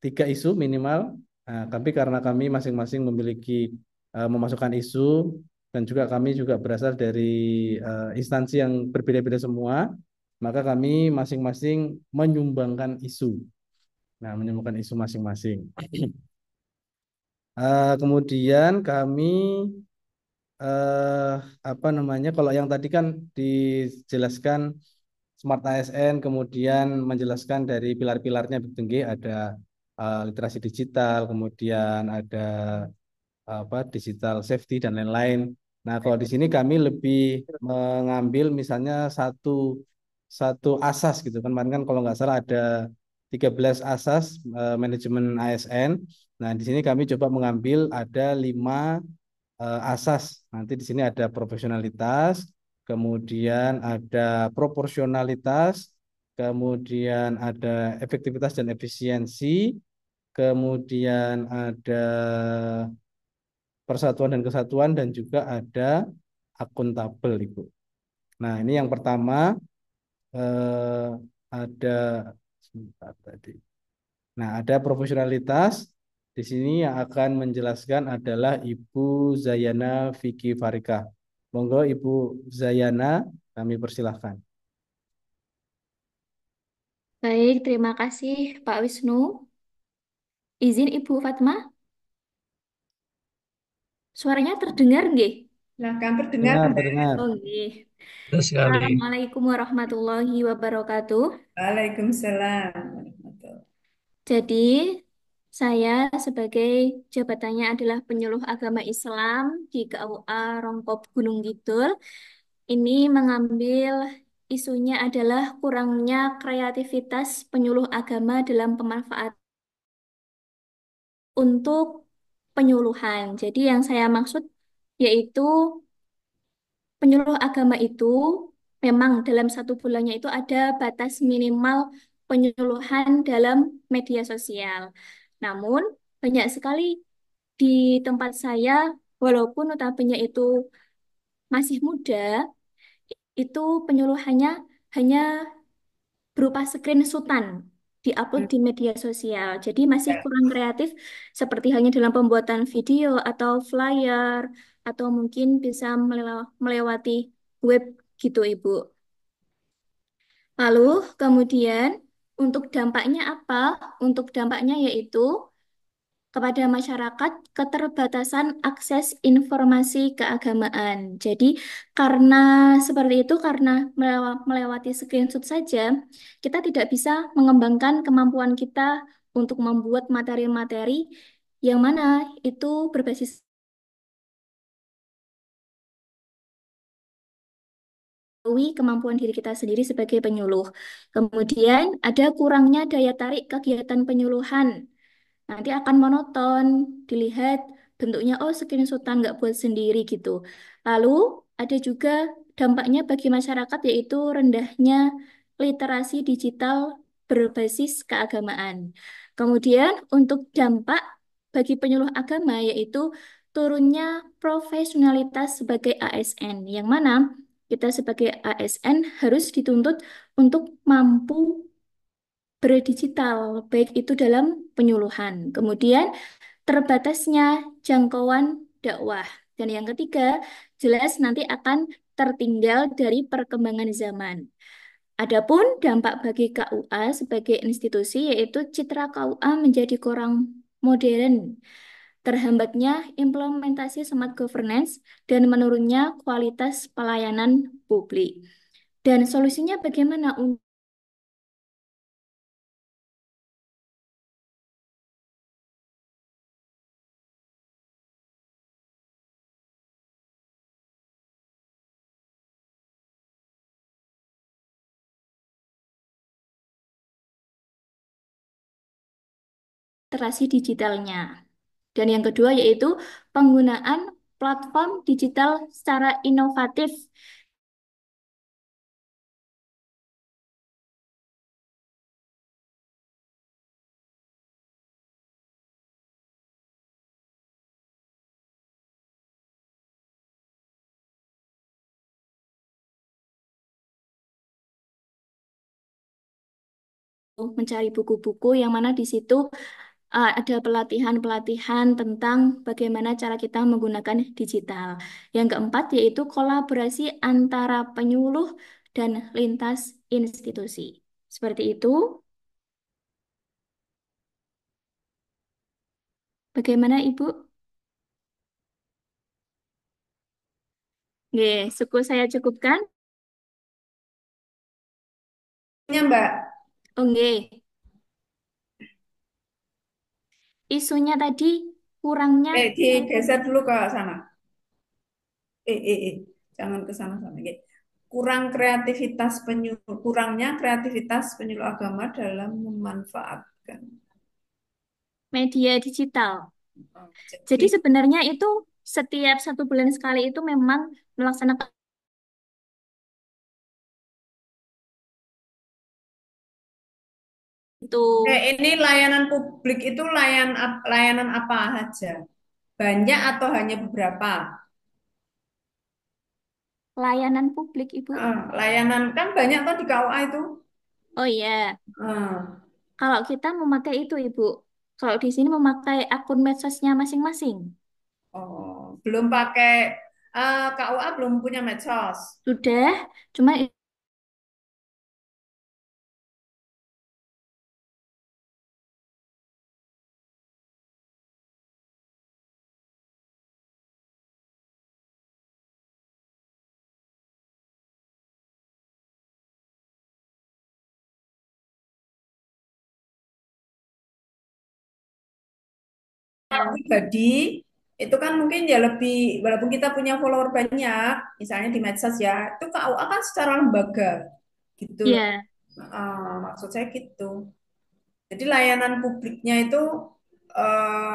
3 isu minimal. Nah, tapi karena kami masing-masing memiliki memasukkan isu dan juga kami juga berasal dari instansi yang berbeda-beda semua, maka kami masing-masing menyumbangkan isu. Nah, menyumbangkan isu masing-masing. Kemudian kami eh, apa namanya? Kalau yang tadi kan dijelaskan Smart ASN, kemudian menjelaskan dari pilar-pilarnya begitu nggih, ada literasi digital, kemudian ada apa digital safety dan lain-lain. Nah, kalau di sini kami lebih mengambil misalnya satu satu asas gitu kan. Kemarin kan kalau nggak salah ada 13 asas manajemen ASN. Nah, di sini kami coba mengambil ada 5 asas. Nanti di sini ada profesionalitas, kemudian ada proporsionalitas, kemudian ada efektivitas dan efisiensi, kemudian ada persatuan dan kesatuan, dan juga ada akuntabel, Ibu. Nah, ini yang pertama eh, ada sebentar tadi. Nah, ada profesionalitas. Di sini yang akan menjelaskan adalah Ibu Zayana Vicky Farika. Monggo Ibu Zayana, kami persilahkan. Baik, terima kasih Pak Wisnu. Izin Ibu Fatma, suaranya terdengar nggih? Silahkan terdengar Dengar, benar. terdengar. Oh, nggih. Betul sekali. Assalamualaikum warahmatullahi wabarakatuh. Waalaikumsalam. Jadi, saya sebagai jabatannya adalah penyuluh agama Islam di KUA Rongkop Gunung Kidul. Ini mengambil isunya adalah kurangnya kreativitas penyuluh agama dalam pemanfaatan untuk penyuluhan. Jadi yang saya maksud yaitu penyuluh agama itu memang dalam satu bulannya itu ada batas minimal penyuluhan dalam media sosial. Namun banyak sekali di tempat saya, walaupun notabene itu masih muda, itu penyuluhannya hanya berupa screenshotan diupload Hmm. di media sosial. Jadi masih kurang kreatif seperti halnya dalam pembuatan video atau flyer atau mungkin bisa melewati web gitu, Ibu. Lalu kemudian untuk dampaknya apa? Untuk dampaknya yaitu kepada masyarakat keterbatasan akses informasi keagamaan. Jadi karena seperti itu, karena melewati screenshot saja, kita tidak bisa mengembangkan kemampuan kita untuk membuat materi-materi yang mana itu berbasis kemampuan diri kita sendiri sebagai penyuluh. Kemudian ada kurangnya daya tarik kegiatan penyuluhan. Nanti akan monoton, dilihat bentuknya, oh screenshotan nggak buat sendiri gitu. Lalu ada juga dampaknya bagi masyarakat yaitu rendahnya literasi digital berbasis keagamaan. Kemudian untuk dampak bagi penyuluh agama yaitu turunnya profesionalitas sebagai ASN, yang mana kita sebagai ASN harus dituntut untuk mampu berdigital, baik itu dalam penyuluhan. Kemudian terbatasnya jangkauan dakwah. Dan yang ketiga, jelas nanti akan tertinggal dari perkembangan zaman. Adapun dampak bagi KUA sebagai institusi yaitu citra KUA menjadi kurang modern, terhambatnya implementasi smart governance dan menurunnya kualitas pelayanan publik. Dan solusinya bagaimana untuk literasi digitalnya? Dan yang kedua yaitu penggunaan platform digital secara inovatif. Mencari buku-buku yang mana di situ ada pelatihan-pelatihan tentang bagaimana cara kita menggunakan digital. Yang keempat yaitu kolaborasi antara penyuluh dan lintas institusi. Seperti itu. Bagaimana Ibu? Oke, syukur saya cukupkan. Ya, Mbak. Oke, isunya tadi kurangnya Digeser dulu ke sana. Jangan ke sana sana. Oke. Kurangnya kreativitas penyuluh agama dalam memanfaatkan. media digital. Jadi Jadi sebenarnya itu setiap satu bulan sekali itu memang melaksanakan itu ini layanan publik itu layanan apa aja? Banyak atau hanya beberapa? layanan publik, Ibu. Layanan kan banyak tuh di KUA itu. Oh iya, Ah, kalau kita memakai itu, Ibu. Kalau di sini memakai akun medsosnya masing-masing. belum pakai KUA belum punya medsos. Sudah, cuma Kalau pribadi itu kan mungkin ya lebih walaupun kita punya follower banyak, misalnya di medsos ya, itu KUA kan secara lembaga gitu loh. ya Maksud saya gitu. Jadi layanan publiknya itu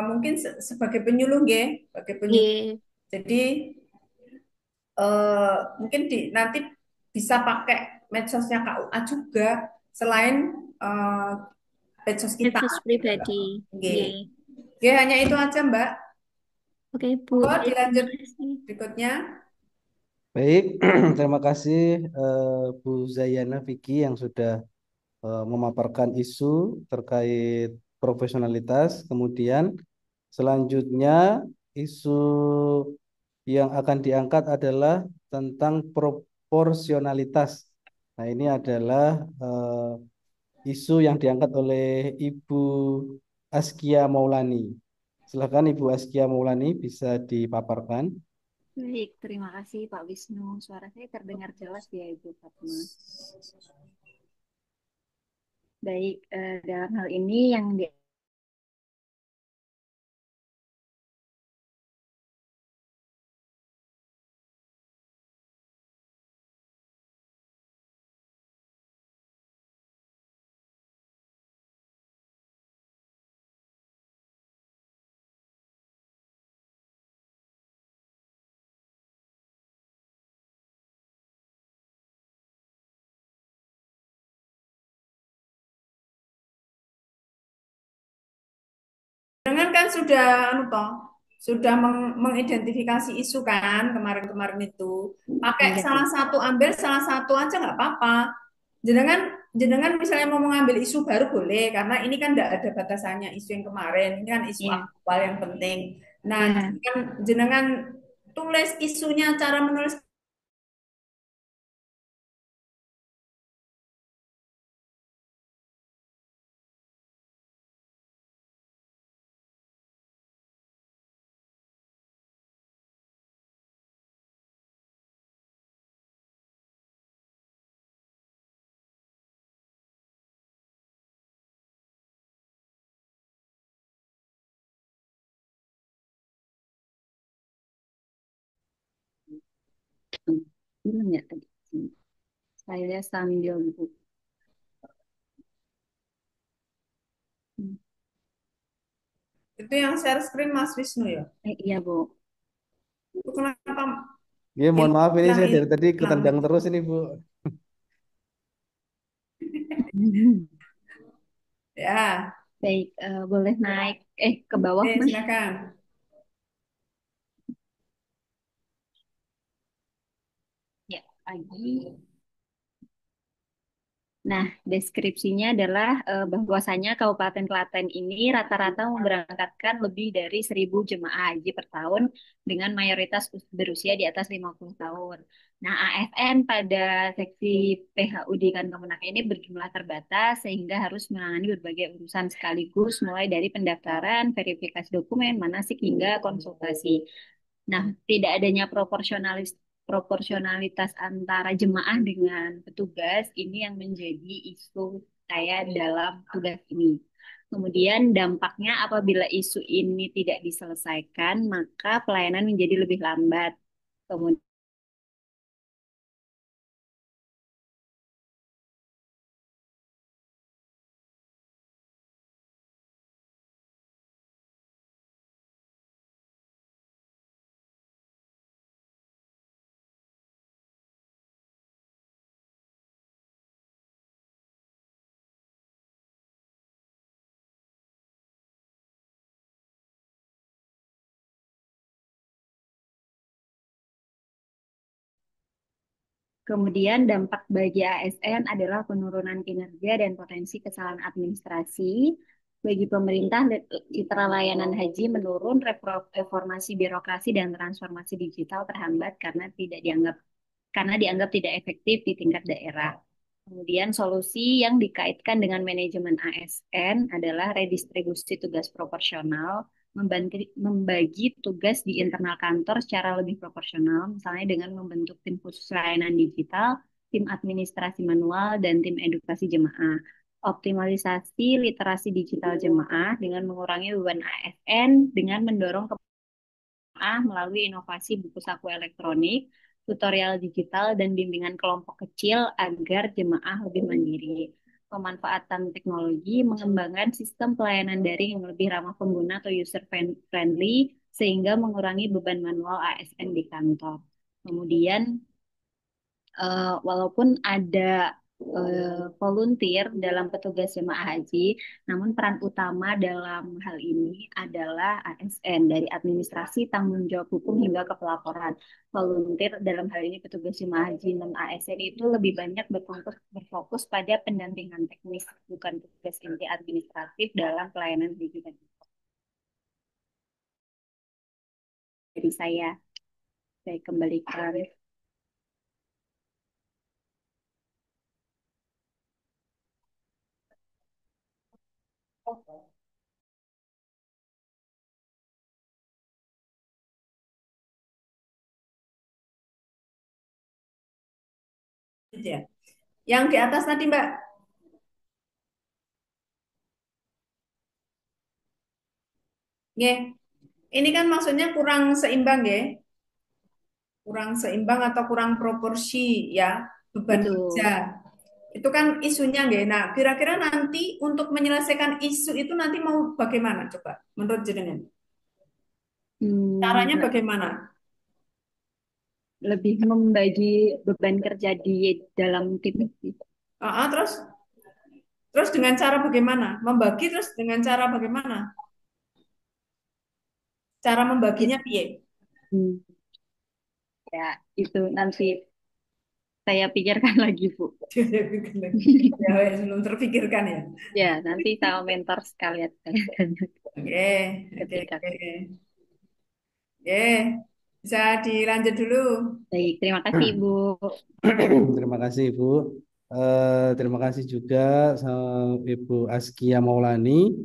mungkin sebagai penyuluh nggih, sebagai penyuluh. Nggih. Jadi mungkin nanti bisa pakai medsosnya KUA juga selain eh, medsos kita Medsos gitu pribadi. loh. Nggih. Nggih. Oke, hanya itu aja, Mbak. Oke, Bu. Monggo Baik, terima dilanjut kasih. berikutnya. Baik, terima kasih Bu Zayana Vicky yang sudah memaparkan isu terkait profesionalitas. Kemudian selanjutnya isu yang akan diangkat adalah tentang proporsionalitas. Nah, ini adalah isu yang diangkat oleh Ibu Askia Maulani. Silakan Ibu Askia Maulani bisa dipaparkan. Baik, terima kasih Pak Wisnu. Suara saya terdengar jelas ya Ibu Fatma. Baik, dalam hal ini yang Dengan kan sudah anu toh, sudah mengidentifikasi isu kan kemarin-kemarin itu. Pakai Iya, Bu. salah satu, ambil salah satu aja nggak apa-apa. Jenengan jenengan misalnya mau mengambil isu baru boleh karena ini kan tidak ada batasannya isu yang kemarin. Ini kan isu Iya. aktual yang penting. Nah, Nah, jenengan tulis isunya, cara menulis. belum ya tadi. Saya sambil buka. Itu yang share screen Mas Wisnu ya. Iya, Bu. Itu kenapa Ya, mohon maaf ini hilang saya dari tadi hilang ketendang itu? terus ini Bu. Ya, Baik, boleh naik ke bawah, Mas. silakan. Ya, lagi. Nah, deskripsinya adalah bahwasanya Kabupaten Klaten ini rata-rata memberangkatkan lebih dari 1.000 jemaah haji per tahun dengan mayoritas berusia di atas 50 tahun. Nah, ASN pada seksi PHU di Kemenak ini berjumlah terbatas sehingga harus menangani berbagai urusan sekaligus mulai dari pendaftaran, verifikasi dokumen, manasik hingga konsultasi. Nah, tidak adanya proporsionalitas antara jemaah dengan petugas ini yang menjadi isu saya dalam tugas ini. Kemudian dampaknya apabila isu ini tidak diselesaikan, maka pelayanan menjadi lebih lambat. Kemudian Kemudian dampak bagi ASN adalah penurunan kinerja dan potensi kesalahan administrasi. Bagi pemerintah, citra layanan haji menurun, reformasi birokrasi dan transformasi digital terhambat karena dianggap tidak efektif di tingkat daerah. Kemudian solusi yang dikaitkan dengan manajemen ASN adalah redistribusi tugas proporsional, membagi tugas di internal kantor secara lebih proporsional, misalnya dengan membentuk tim khusus layanan digital, tim administrasi manual, dan tim edukasi jemaah. Optimalisasi literasi digital jemaah dengan mengurangi beban ASN dengan mendorong melalui inovasi buku saku elektronik, tutorial digital, dan bimbingan kelompok kecil agar jemaah lebih mandiri. pemanfaatan teknologi, mengembangkan sistem pelayanan daring yang lebih ramah pengguna atau user friendly, sehingga mengurangi beban manual ASN di kantor. Kemudian walaupun ada volunteer dalam petugas jemaah haji, namun peran utama dalam hal ini adalah ASN dari administrasi, tanggung jawab hukum hingga ke pelaporan. Volunteer dalam hal ini petugas jemaah haji non ASN itu lebih banyak berfokus pada pendampingan teknis, bukan tugas inti administratif dalam pelayanan haji dan umroh. Jadi saya kembalikan. Gitu ya. Yang di atas tadi Mbak, nggih. Ini kan maksudnya kurang seimbang ya, kurang seimbang atau kurang proporsi ya beban kerja. Betul. Itu kan isunya nggih. Nah, kira-kira nanti untuk menyelesaikan isu itu nanti mau bagaimana coba menurut jenengan? Caranya bagaimana? Lebih membagi beban kerja di dalam tim. Terus terus dengan cara bagaimana? Membagi terus dengan cara bagaimana? Cara membaginya piye? Ya, itu nanti saya pikirkan lagi, Bu. Ya, belum terpikirkan ya. Ya, nanti sama mentor sekalian. Oke, Ketika. Oke, bisa dilanjut dulu. Baik, terima kasih, Ibu. Terima kasih Ibu. Terima kasih juga sama Ibu Askia Maulani.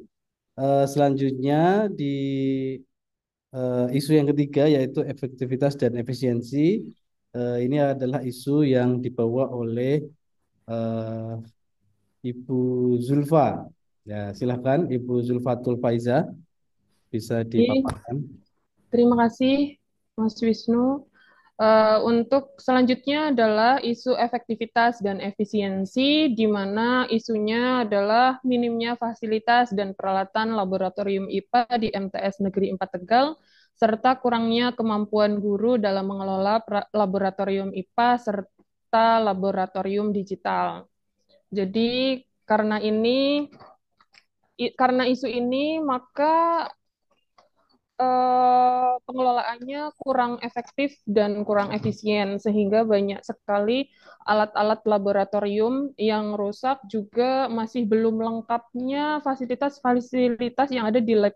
Selanjutnya di isu yang ketiga yaitu efektivitas dan efisiensi. Ini adalah isu yang dibawa oleh Ibu Zulfa. Ya, silakan Ibu Zulfatul Faiza bisa dipaparkan. Terima kasih Mas Wisnu. Untuk selanjutnya adalah isu efektivitas dan efisiensi, di mana isunya adalah minimnya fasilitas dan peralatan laboratorium IPA di MTS Negeri 4 Tegal, serta kurangnya kemampuan guru dalam mengelola laboratorium IPA serta laboratorium digital. Jadi karena isu ini maka pengelolaannya kurang efektif dan kurang efisien, sehingga banyak sekali alat-alat laboratorium yang rusak, juga masih belum lengkapnya fasilitas-fasilitas yang ada di lab.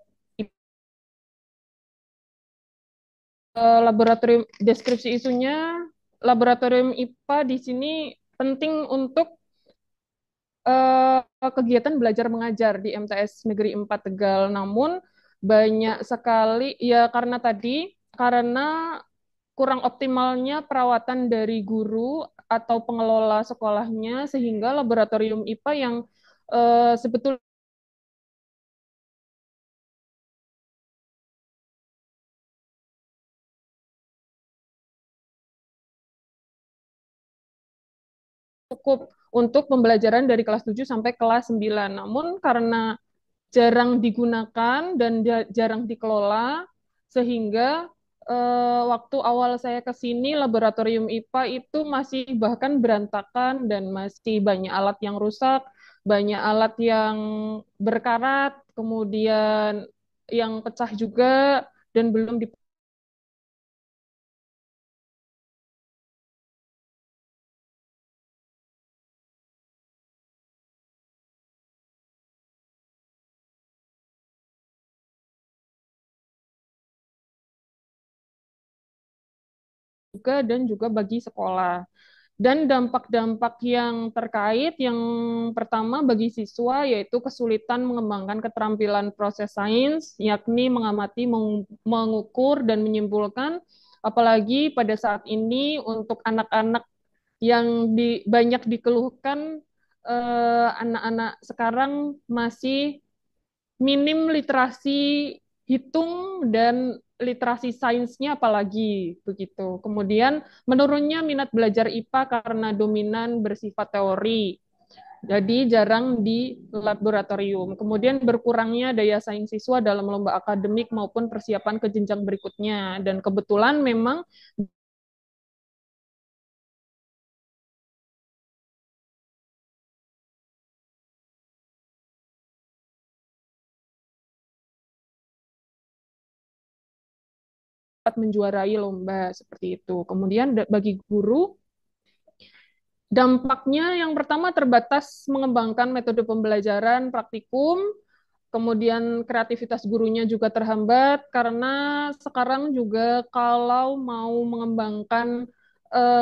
Laboratorium, deskripsi isunya, laboratorium IPA di sini penting untuk kegiatan belajar mengajar di MTS Negeri 4 Tegal. Namun banyak sekali ya karena kurang optimalnya perawatan dari guru atau pengelola sekolahnya, sehingga laboratorium IPA yang sebetulnya cukup untuk pembelajaran dari kelas 7 sampai kelas 9. Namun karena jarang digunakan dan jarang dikelola, sehingga waktu awal saya ke sini laboratorium IPA itu masih bahkan berantakan dan masih banyak alat yang rusak, banyak alat yang berkarat, kemudian yang pecah juga dan belum juga dan juga bagi sekolah. Dan dampak-dampak yang terkait, yang pertama bagi siswa yaitu kesulitan mengembangkan keterampilan proses sains, yakni mengamati, mengukur, dan menyimpulkan, apalagi pada saat ini untuk anak-anak yang banyak dikeluhkan, anak-anak sekarang masih minim literasi hitung dan literasi sainsnya apalagi begitu. Kemudian menurunnya minat belajar IPA karena dominan bersifat teori. Jadi jarang di laboratorium. Kemudian berkurangnya daya saing siswa dalam lomba akademik maupun persiapan ke jenjang berikutnya. Dan kebetulan memang dapat menjuarai lomba seperti itu. Kemudian bagi guru, dampaknya yang pertama terbatas mengembangkan metode pembelajaran praktikum, kemudian kreativitas gurunya juga terhambat karena sekarang juga kalau mau mengembangkan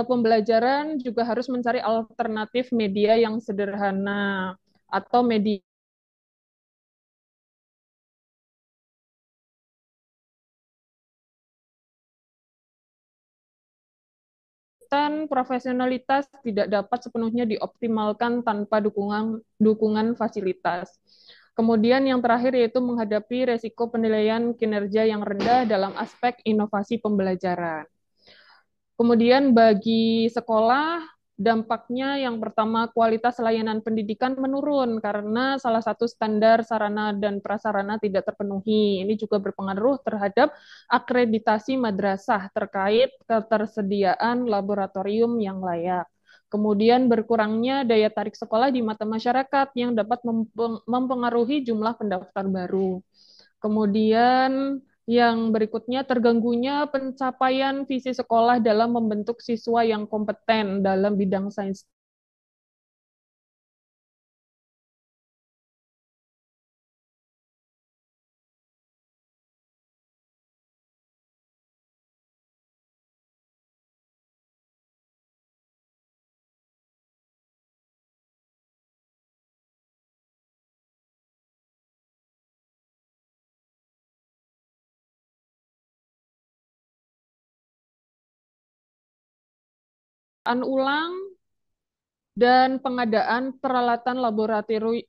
pembelajaran juga harus mencari alternatif media yang sederhana atau media dan profesionalitas tidak dapat sepenuhnya dioptimalkan tanpa dukungan fasilitas. Kemudian yang terakhir yaitu menghadapi resiko penilaian kinerja yang rendah dalam aspek inovasi pembelajaran. Kemudian bagi sekolah, dampaknya yang pertama kualitas layanan pendidikan menurun karena salah satu standar sarana dan prasarana tidak terpenuhi. Ini juga berpengaruh terhadap akreditasi madrasah terkait ketersediaan laboratorium yang layak. Kemudian berkurangnya daya tarik sekolah di mata masyarakat yang dapat mempengaruhi jumlah pendaftar baru. Kemudian yang berikutnya, terganggunya pencapaian visi sekolah dalam membentuk siswa yang kompeten dalam bidang sains. Ulang dan pengadaan peralatan laboratorium,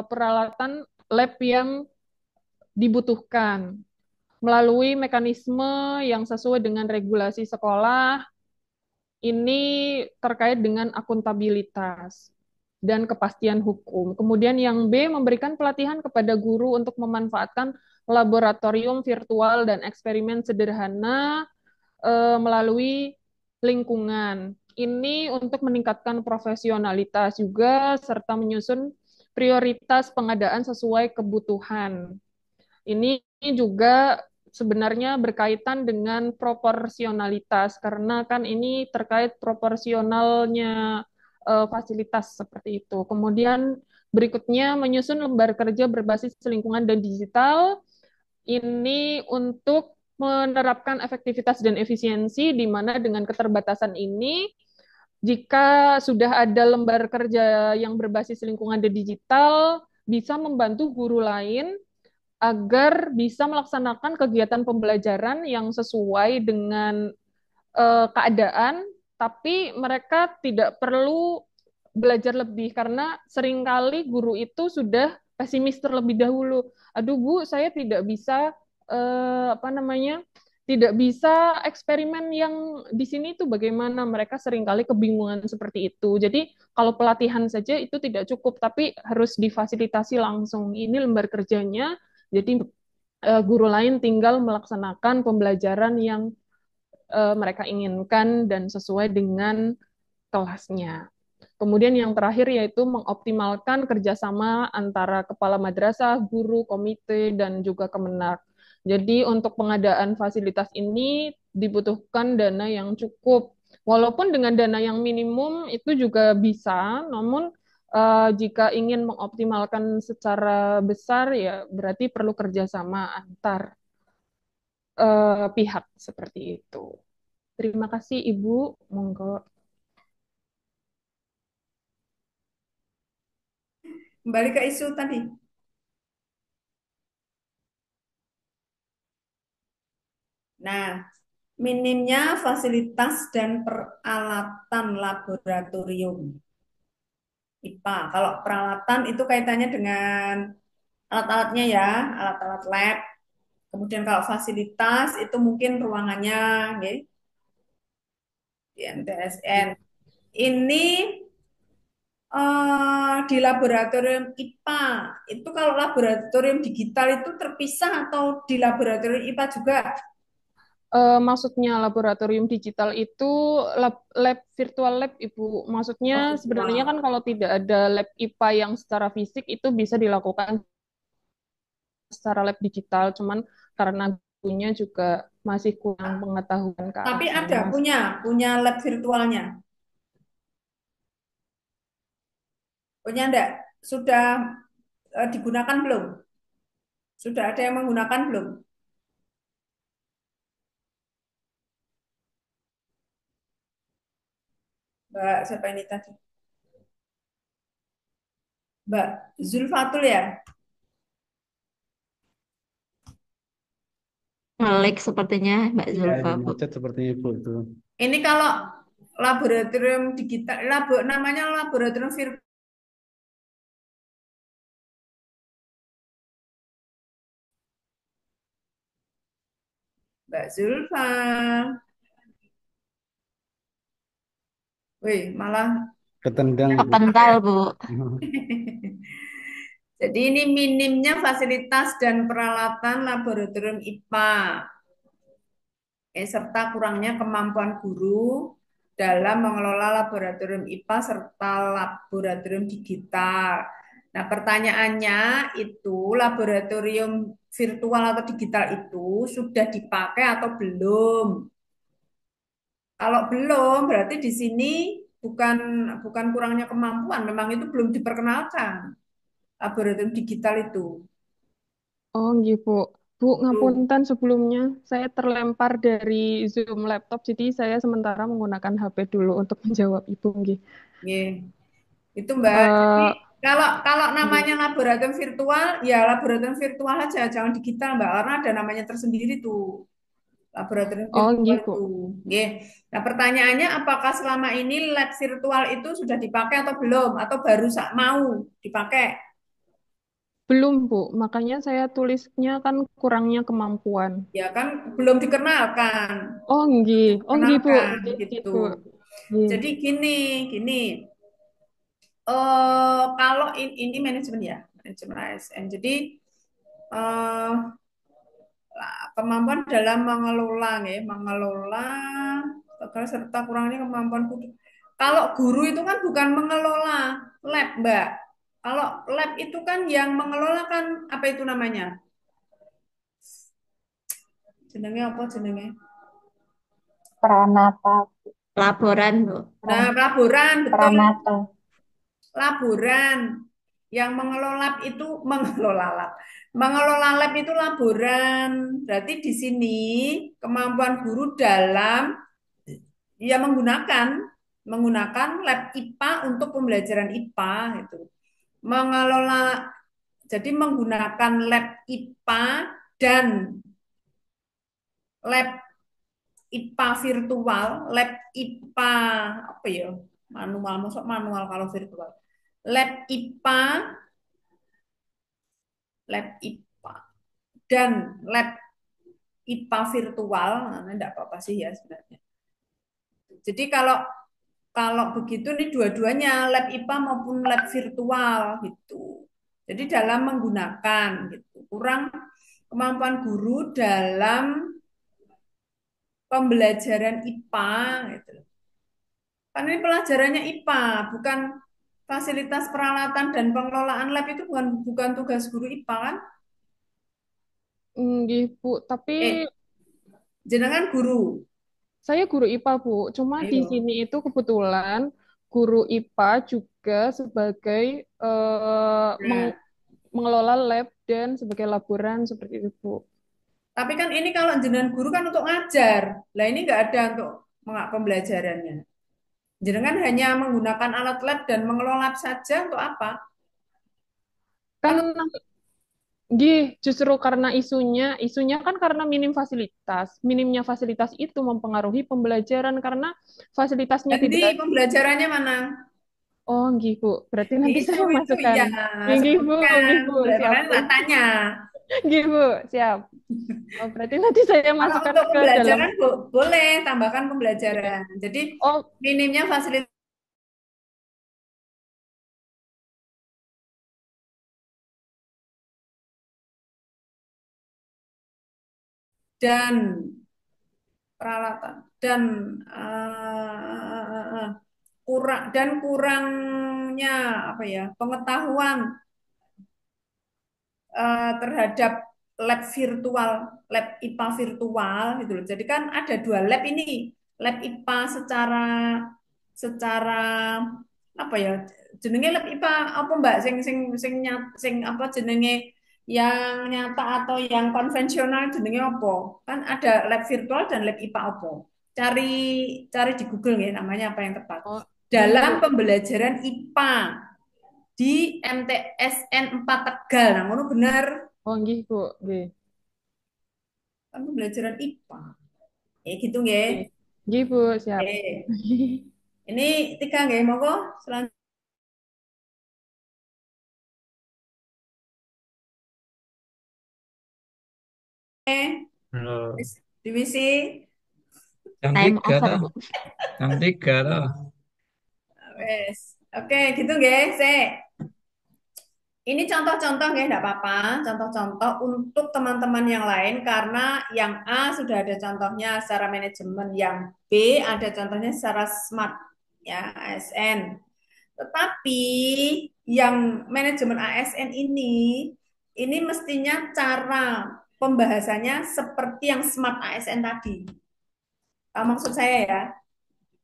peralatan lab yang dibutuhkan melalui mekanisme yang sesuai dengan regulasi sekolah. Ini terkait dengan akuntabilitas dan kepastian hukum. Kemudian yang B, memberikan pelatihan kepada guru untuk memanfaatkan laboratorium virtual dan eksperimen sederhana melalui lingkungan. Ini untuk meningkatkan profesionalitas juga serta menyusun prioritas pengadaan sesuai kebutuhan. Ini juga sebenarnya berkaitan dengan proporsionalitas karena kan ini terkait proporsionalnya fasilitas seperti itu. Kemudian berikutnya menyusun lembar kerja berbasis lingkungan dan digital. Ini untuk menerapkan efektivitas dan efisiensi di mana dengan keterbatasan ini jika sudah ada lembar kerja yang berbasis lingkungan dan digital bisa membantu guru lain agar bisa melaksanakan kegiatan pembelajaran yang sesuai dengan keadaan, tapi mereka tidak perlu belajar lebih karena seringkali guru itu sudah pesimis terlebih dahulu. Aduh Bu, saya tidak bisa apa namanya? Tidak bisa eksperimen yang di sini itu bagaimana mereka seringkali kebingungan seperti itu. Jadi kalau pelatihan saja itu tidak cukup, tapi harus difasilitasi langsung. Ini lembar kerjanya, jadi guru lain tinggal melaksanakan pembelajaran yang mereka inginkan dan sesuai dengan kelasnya. Kemudian yang terakhir yaitu mengoptimalkan kerjasama antara kepala madrasah, guru, komite, dan juga Kemenak. Jadi untuk pengadaan fasilitas ini dibutuhkan dana yang cukup. Walaupun dengan dana yang minimum itu juga bisa, namun jika ingin mengoptimalkan secara besar ya berarti perlu kerjasama antar pihak seperti itu. Terima kasih Ibu, monggo. Kembali ke isu tadi. Nah, minimnya fasilitas dan peralatan laboratorium IPA. Kalau peralatan itu kaitannya dengan alat-alatnya ya, alat-alat lab. Kemudian kalau fasilitas itu mungkin ruangannya, ya, di NTSN. Ini di laboratorium IPA itu kalau laboratorium digital itu terpisah atau di laboratorium IPA juga? Maksudnya laboratorium digital itu lab virtual lab, Ibu. Maksudnya Oh, sebenarnya kan virtual. kalau tidak ada lab IPA yang secara fisik itu bisa dilakukan secara lab digital, cuman karena punya juga masih kurang pengetahuan ke arah Tapi ada sana. punya lab virtualnya. Punya enggak? Sudah digunakan belum? Sudah ada yang menggunakan belum? Mbak siapa ini tadi? Mbak Zulfatul ya? Ngelik sepertinya Mbak Iya, Zulfa, ini Bu. macet sepertinya Bu itu. Ini kalau laboratorium digital, namanya laboratorium virtual. Mbak Zulfa. Wih, malah Ketendang Bu. Kepental, Bu. Jadi ini minimnya fasilitas dan peralatan laboratorium IPA, serta kurangnya kemampuan guru dalam mengelola laboratorium IPA serta laboratorium digital. Nah, pertanyaannya itu laboratorium virtual atau digital itu sudah dipakai atau belum? Kalau belum, berarti di sini bukan bukan kurangnya kemampuan, memang itu belum diperkenalkan laboratorium digital itu. Oh, gitu. Bu, Tuh. ngapunten sebelumnya, saya terlempar dari Zoom laptop, jadi saya sementara menggunakan HP dulu untuk menjawab Ibu, nggih. Nggih. Itu Mbak. Jadi Eh, kalau kalau namanya nggih. laboratorium virtual, ya laboratorium virtual aja, jangan digital Mbak, karena ada namanya tersendiri tuh. Laboratorium Oh, virtual nggih, Bu. itu. Nggih. Nah, pertanyaannya apakah selama ini lab virtual itu sudah dipakai atau belum atau baru mau dipakai? Belum, Bu. Makanya saya tulisnya kan kurangnya kemampuan. Ya kan belum dikenalkan. Oh, nggih. Oh, nggih, Bu. Kenalkan Nggih, nggih, gitu. Bu. Nggih. Jadi gini. Kalau ini manajemen ya, manajemen ASN. Jadi eh, kemampuan dalam mengelola, ya, mengelola serta kurangnya kemampuan guru. Kalau guru itu kan bukan mengelola lab, Mbak. Kalau lab itu kan yang mengelola kan apa itu namanya? Jenenge apa jenenge? Pranata, Laporan, Bu. Nah, laboran, betul. Pranata. Laboran. Yang mengelola itu mengelola lab. Mengelola lab itu laboran. Berarti di sini kemampuan guru dalam ya menggunakan lab IPA untuk pembelajaran IPA itu. Mengelola jadi menggunakan lab IPA dan lab IPA virtual, lab IPA apa ya? Manual, masuk manual kalau virtual. Lab IPA, lab IPA dan lab IPA virtual, nah, enggak apa-apa sih ya sebenarnya. Jadi kalau kalau begitu nih dua-duanya lab IPA maupun lab virtual gitu. Jadi dalam menggunakan gitu. Kurang kemampuan guru dalam pembelajaran IPA gitu. Kan ini pelajarannya IPA, bukan fasilitas peralatan dan pengelolaan lab itu bukan bukan tugas guru IPA kan? Nggih, Bu. Tapi Jenengan guru. saya guru IPA, Bu. Cuma di Ayo. sini itu kebetulan guru IPA juga sebagai Nah, mengelola lab dan sebagai laboran seperti itu, Bu. tapi kan ini kalau jenengan guru kan untuk ngajar. Lah ini nggak ada untuk pembelajarannya. Jenengan hanya menggunakan alat lab dan mengelola lab saja untuk apa? Kan Kan nggih, justru karena isunya kan karena minimnya fasilitas itu mempengaruhi pembelajaran karena fasilitasnya nanti tidak ada. pembelajarannya mana? Oh, nggih, Bu. Berarti nanti saya Itu masukkan. iya, Nggih, Bu. sebutkan. Nggih, Bu. Siap, Makanya Bu. tak tanya. Nggih, Bu. Siap. Oh, berarti nanti saya Kalau masukkan untuk ke dalam. pembelajaran boleh tambahkan pembelajaran. Jadi Oh, minimnya fasilitas dan peralatan dan kurangnya apa ya pengetahuan terhadap lab virtual, lab IPA virtual gitu loh. Jadi kan ada dua lab ini, lab IPA secara secara apa ya jenenge lab IPA apa Mbak sing apa jenenge yang nyata atau yang konvensional jenenge apa? Kan ada lab virtual dan lab IPA apa? Cari cari di Google ya namanya apa yang tepat. Oh, nggih, Dalam Bu. pembelajaran IPA di MTSN 4 Tegal. Nah, ngono bener. Oh, nggih, Bu. Nggih. Kan pembelajaran IPA. Gitu nggih. Nggih. Nggih, Bu, siap. Eh, ini tiga nggih, monggo selanjutnya Halo. divisi. Yang Time tiga over, dah. Bu. Yang tiga dah. Wes. Oke, gitu nggih. Ini contoh-contoh ya, enggak apa-apa. Contoh-contoh untuk teman-teman yang lain karena yang A sudah ada contohnya secara manajemen, yang B ada contohnya secara smart ya ASN. Tetapi yang manajemen ASN ini mestinya cara pembahasannya seperti yang smart ASN tadi. Tahu maksud saya ya?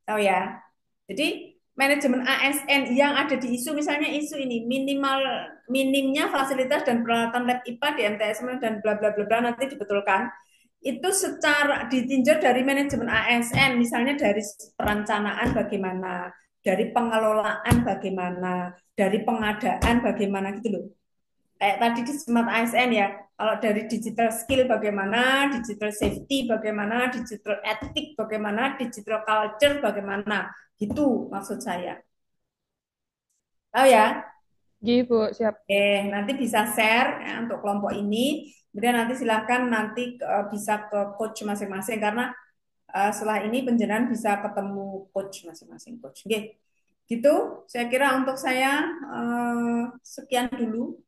Tahu ya? Jadi manajemen ASN yang ada di isu misalnya isu ini minimnya fasilitas dan peralatan lab IPA di MTSM dan bla bla bla bla nanti dibetulkan itu secara ditinjau dari manajemen ASN misalnya dari perencanaan bagaimana, dari pengelolaan bagaimana, dari pengadaan bagaimana gitu loh. Kayak tadi di Smart ASN ya, kalau dari digital skill bagaimana, digital safety bagaimana, digital etik bagaimana, digital culture bagaimana, gitu maksud saya. Tahu ya? Nggih, Bu, siap. Nanti bisa share ya, untuk kelompok ini. Kemudian nanti silahkan nanti bisa ke coach masing-masing karena setelah ini penjenengan bisa ketemu coach masing-masing coach. Oke, gitu. Saya kira untuk saya sekian dulu.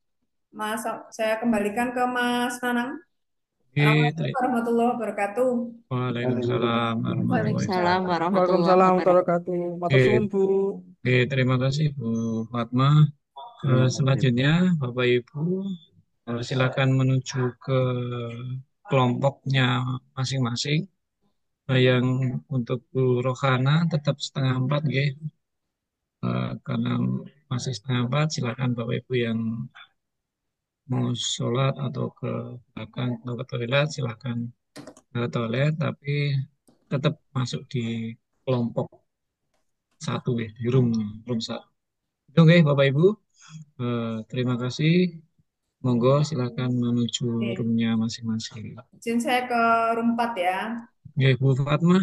Mas, saya kembalikan ke Mas Nanang. Oke, Assalamualaikum warahmatullahi wabarakatuh. Waalaikumsalam warahmatullahi Waalaikumsalam wabarakatuh. warahmatullahi Waalaikumsalam wabarakatuh. warahmatullahi wabarakatuh. Matur Oke, suwun, Bu. oke, terima kasih Bu Fatma. Selanjutnya Bapak Ibu silakan menuju ke kelompoknya masing-masing. Yang untuk Bu Rohana tetap setengah empat, nggih. Karena masih setengah empat, silakan Bapak Ibu yang mau sholat atau ke belakang atau ke toilet, silakan ke toilet, tapi tetap masuk di kelompok satu, ya, di room satu. Itu nggih Bapak Ibu. Terima kasih. Monggo silakan menuju Oke, roomnya masing-masing. izin saya ke room 4 ya. Nggih Bu Fatma.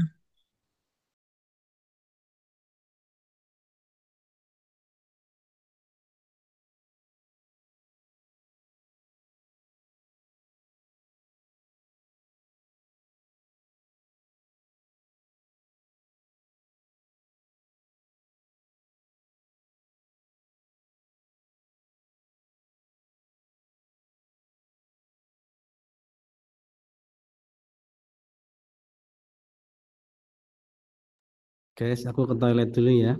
Guys, aku ke toilet dulu ya.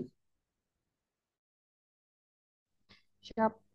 Siap.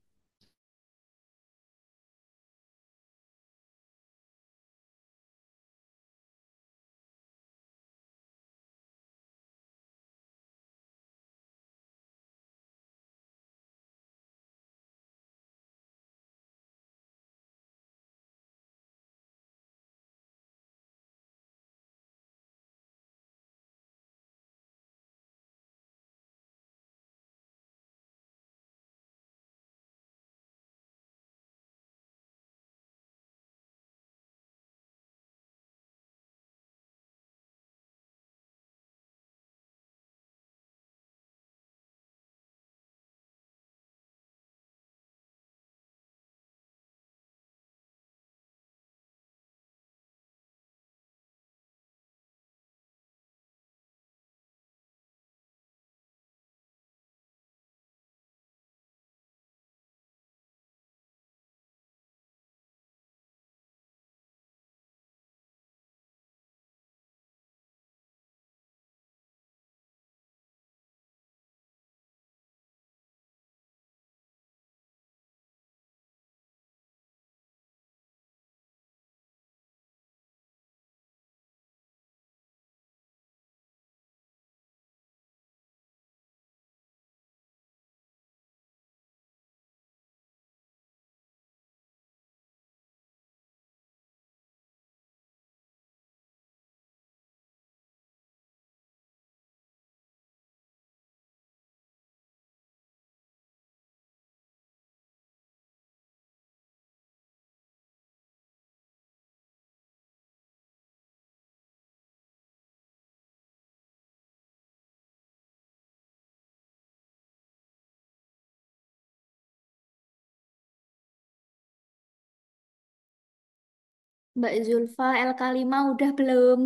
Mbak Zulfa, LK5 udah belum?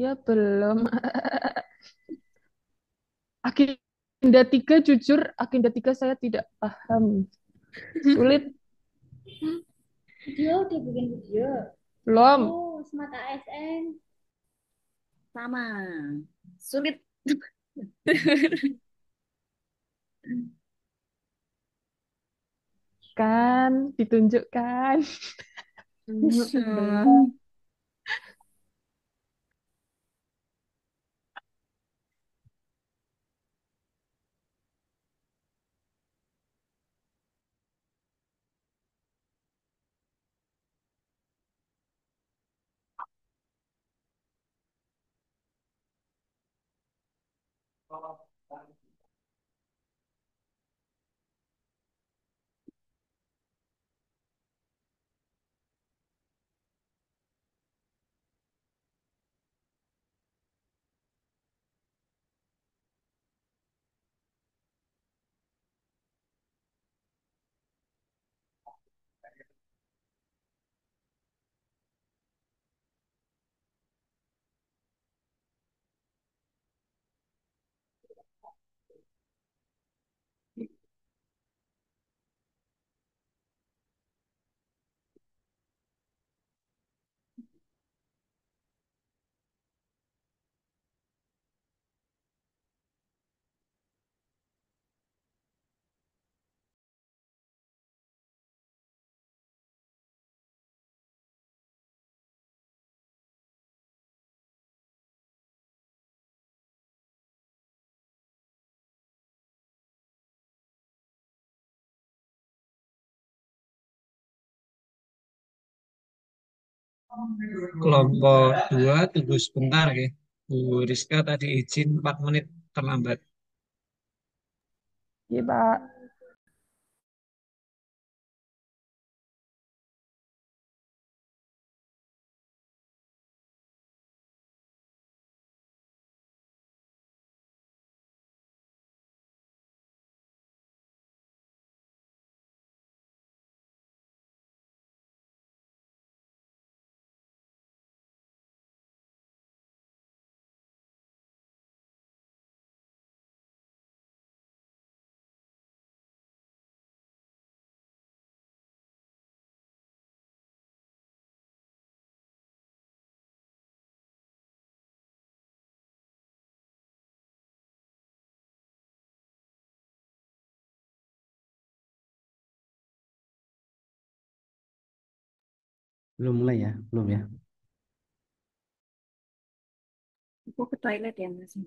Ya belum. Agenda 3 jujur, agenda 3 saya tidak paham. Sulit. Video udah bikin video. Belum. Oh, Smart ASN. Sama. Sulit. Kan, ditunjukkan. Mm-mm. Kelompok 2 tunggu sebentar ya. Bu Rizka tadi izin 4 menit terlambat. Iya, Pak. Belum mulai ya? Belum ya? Aku ke toilet ya, Mas.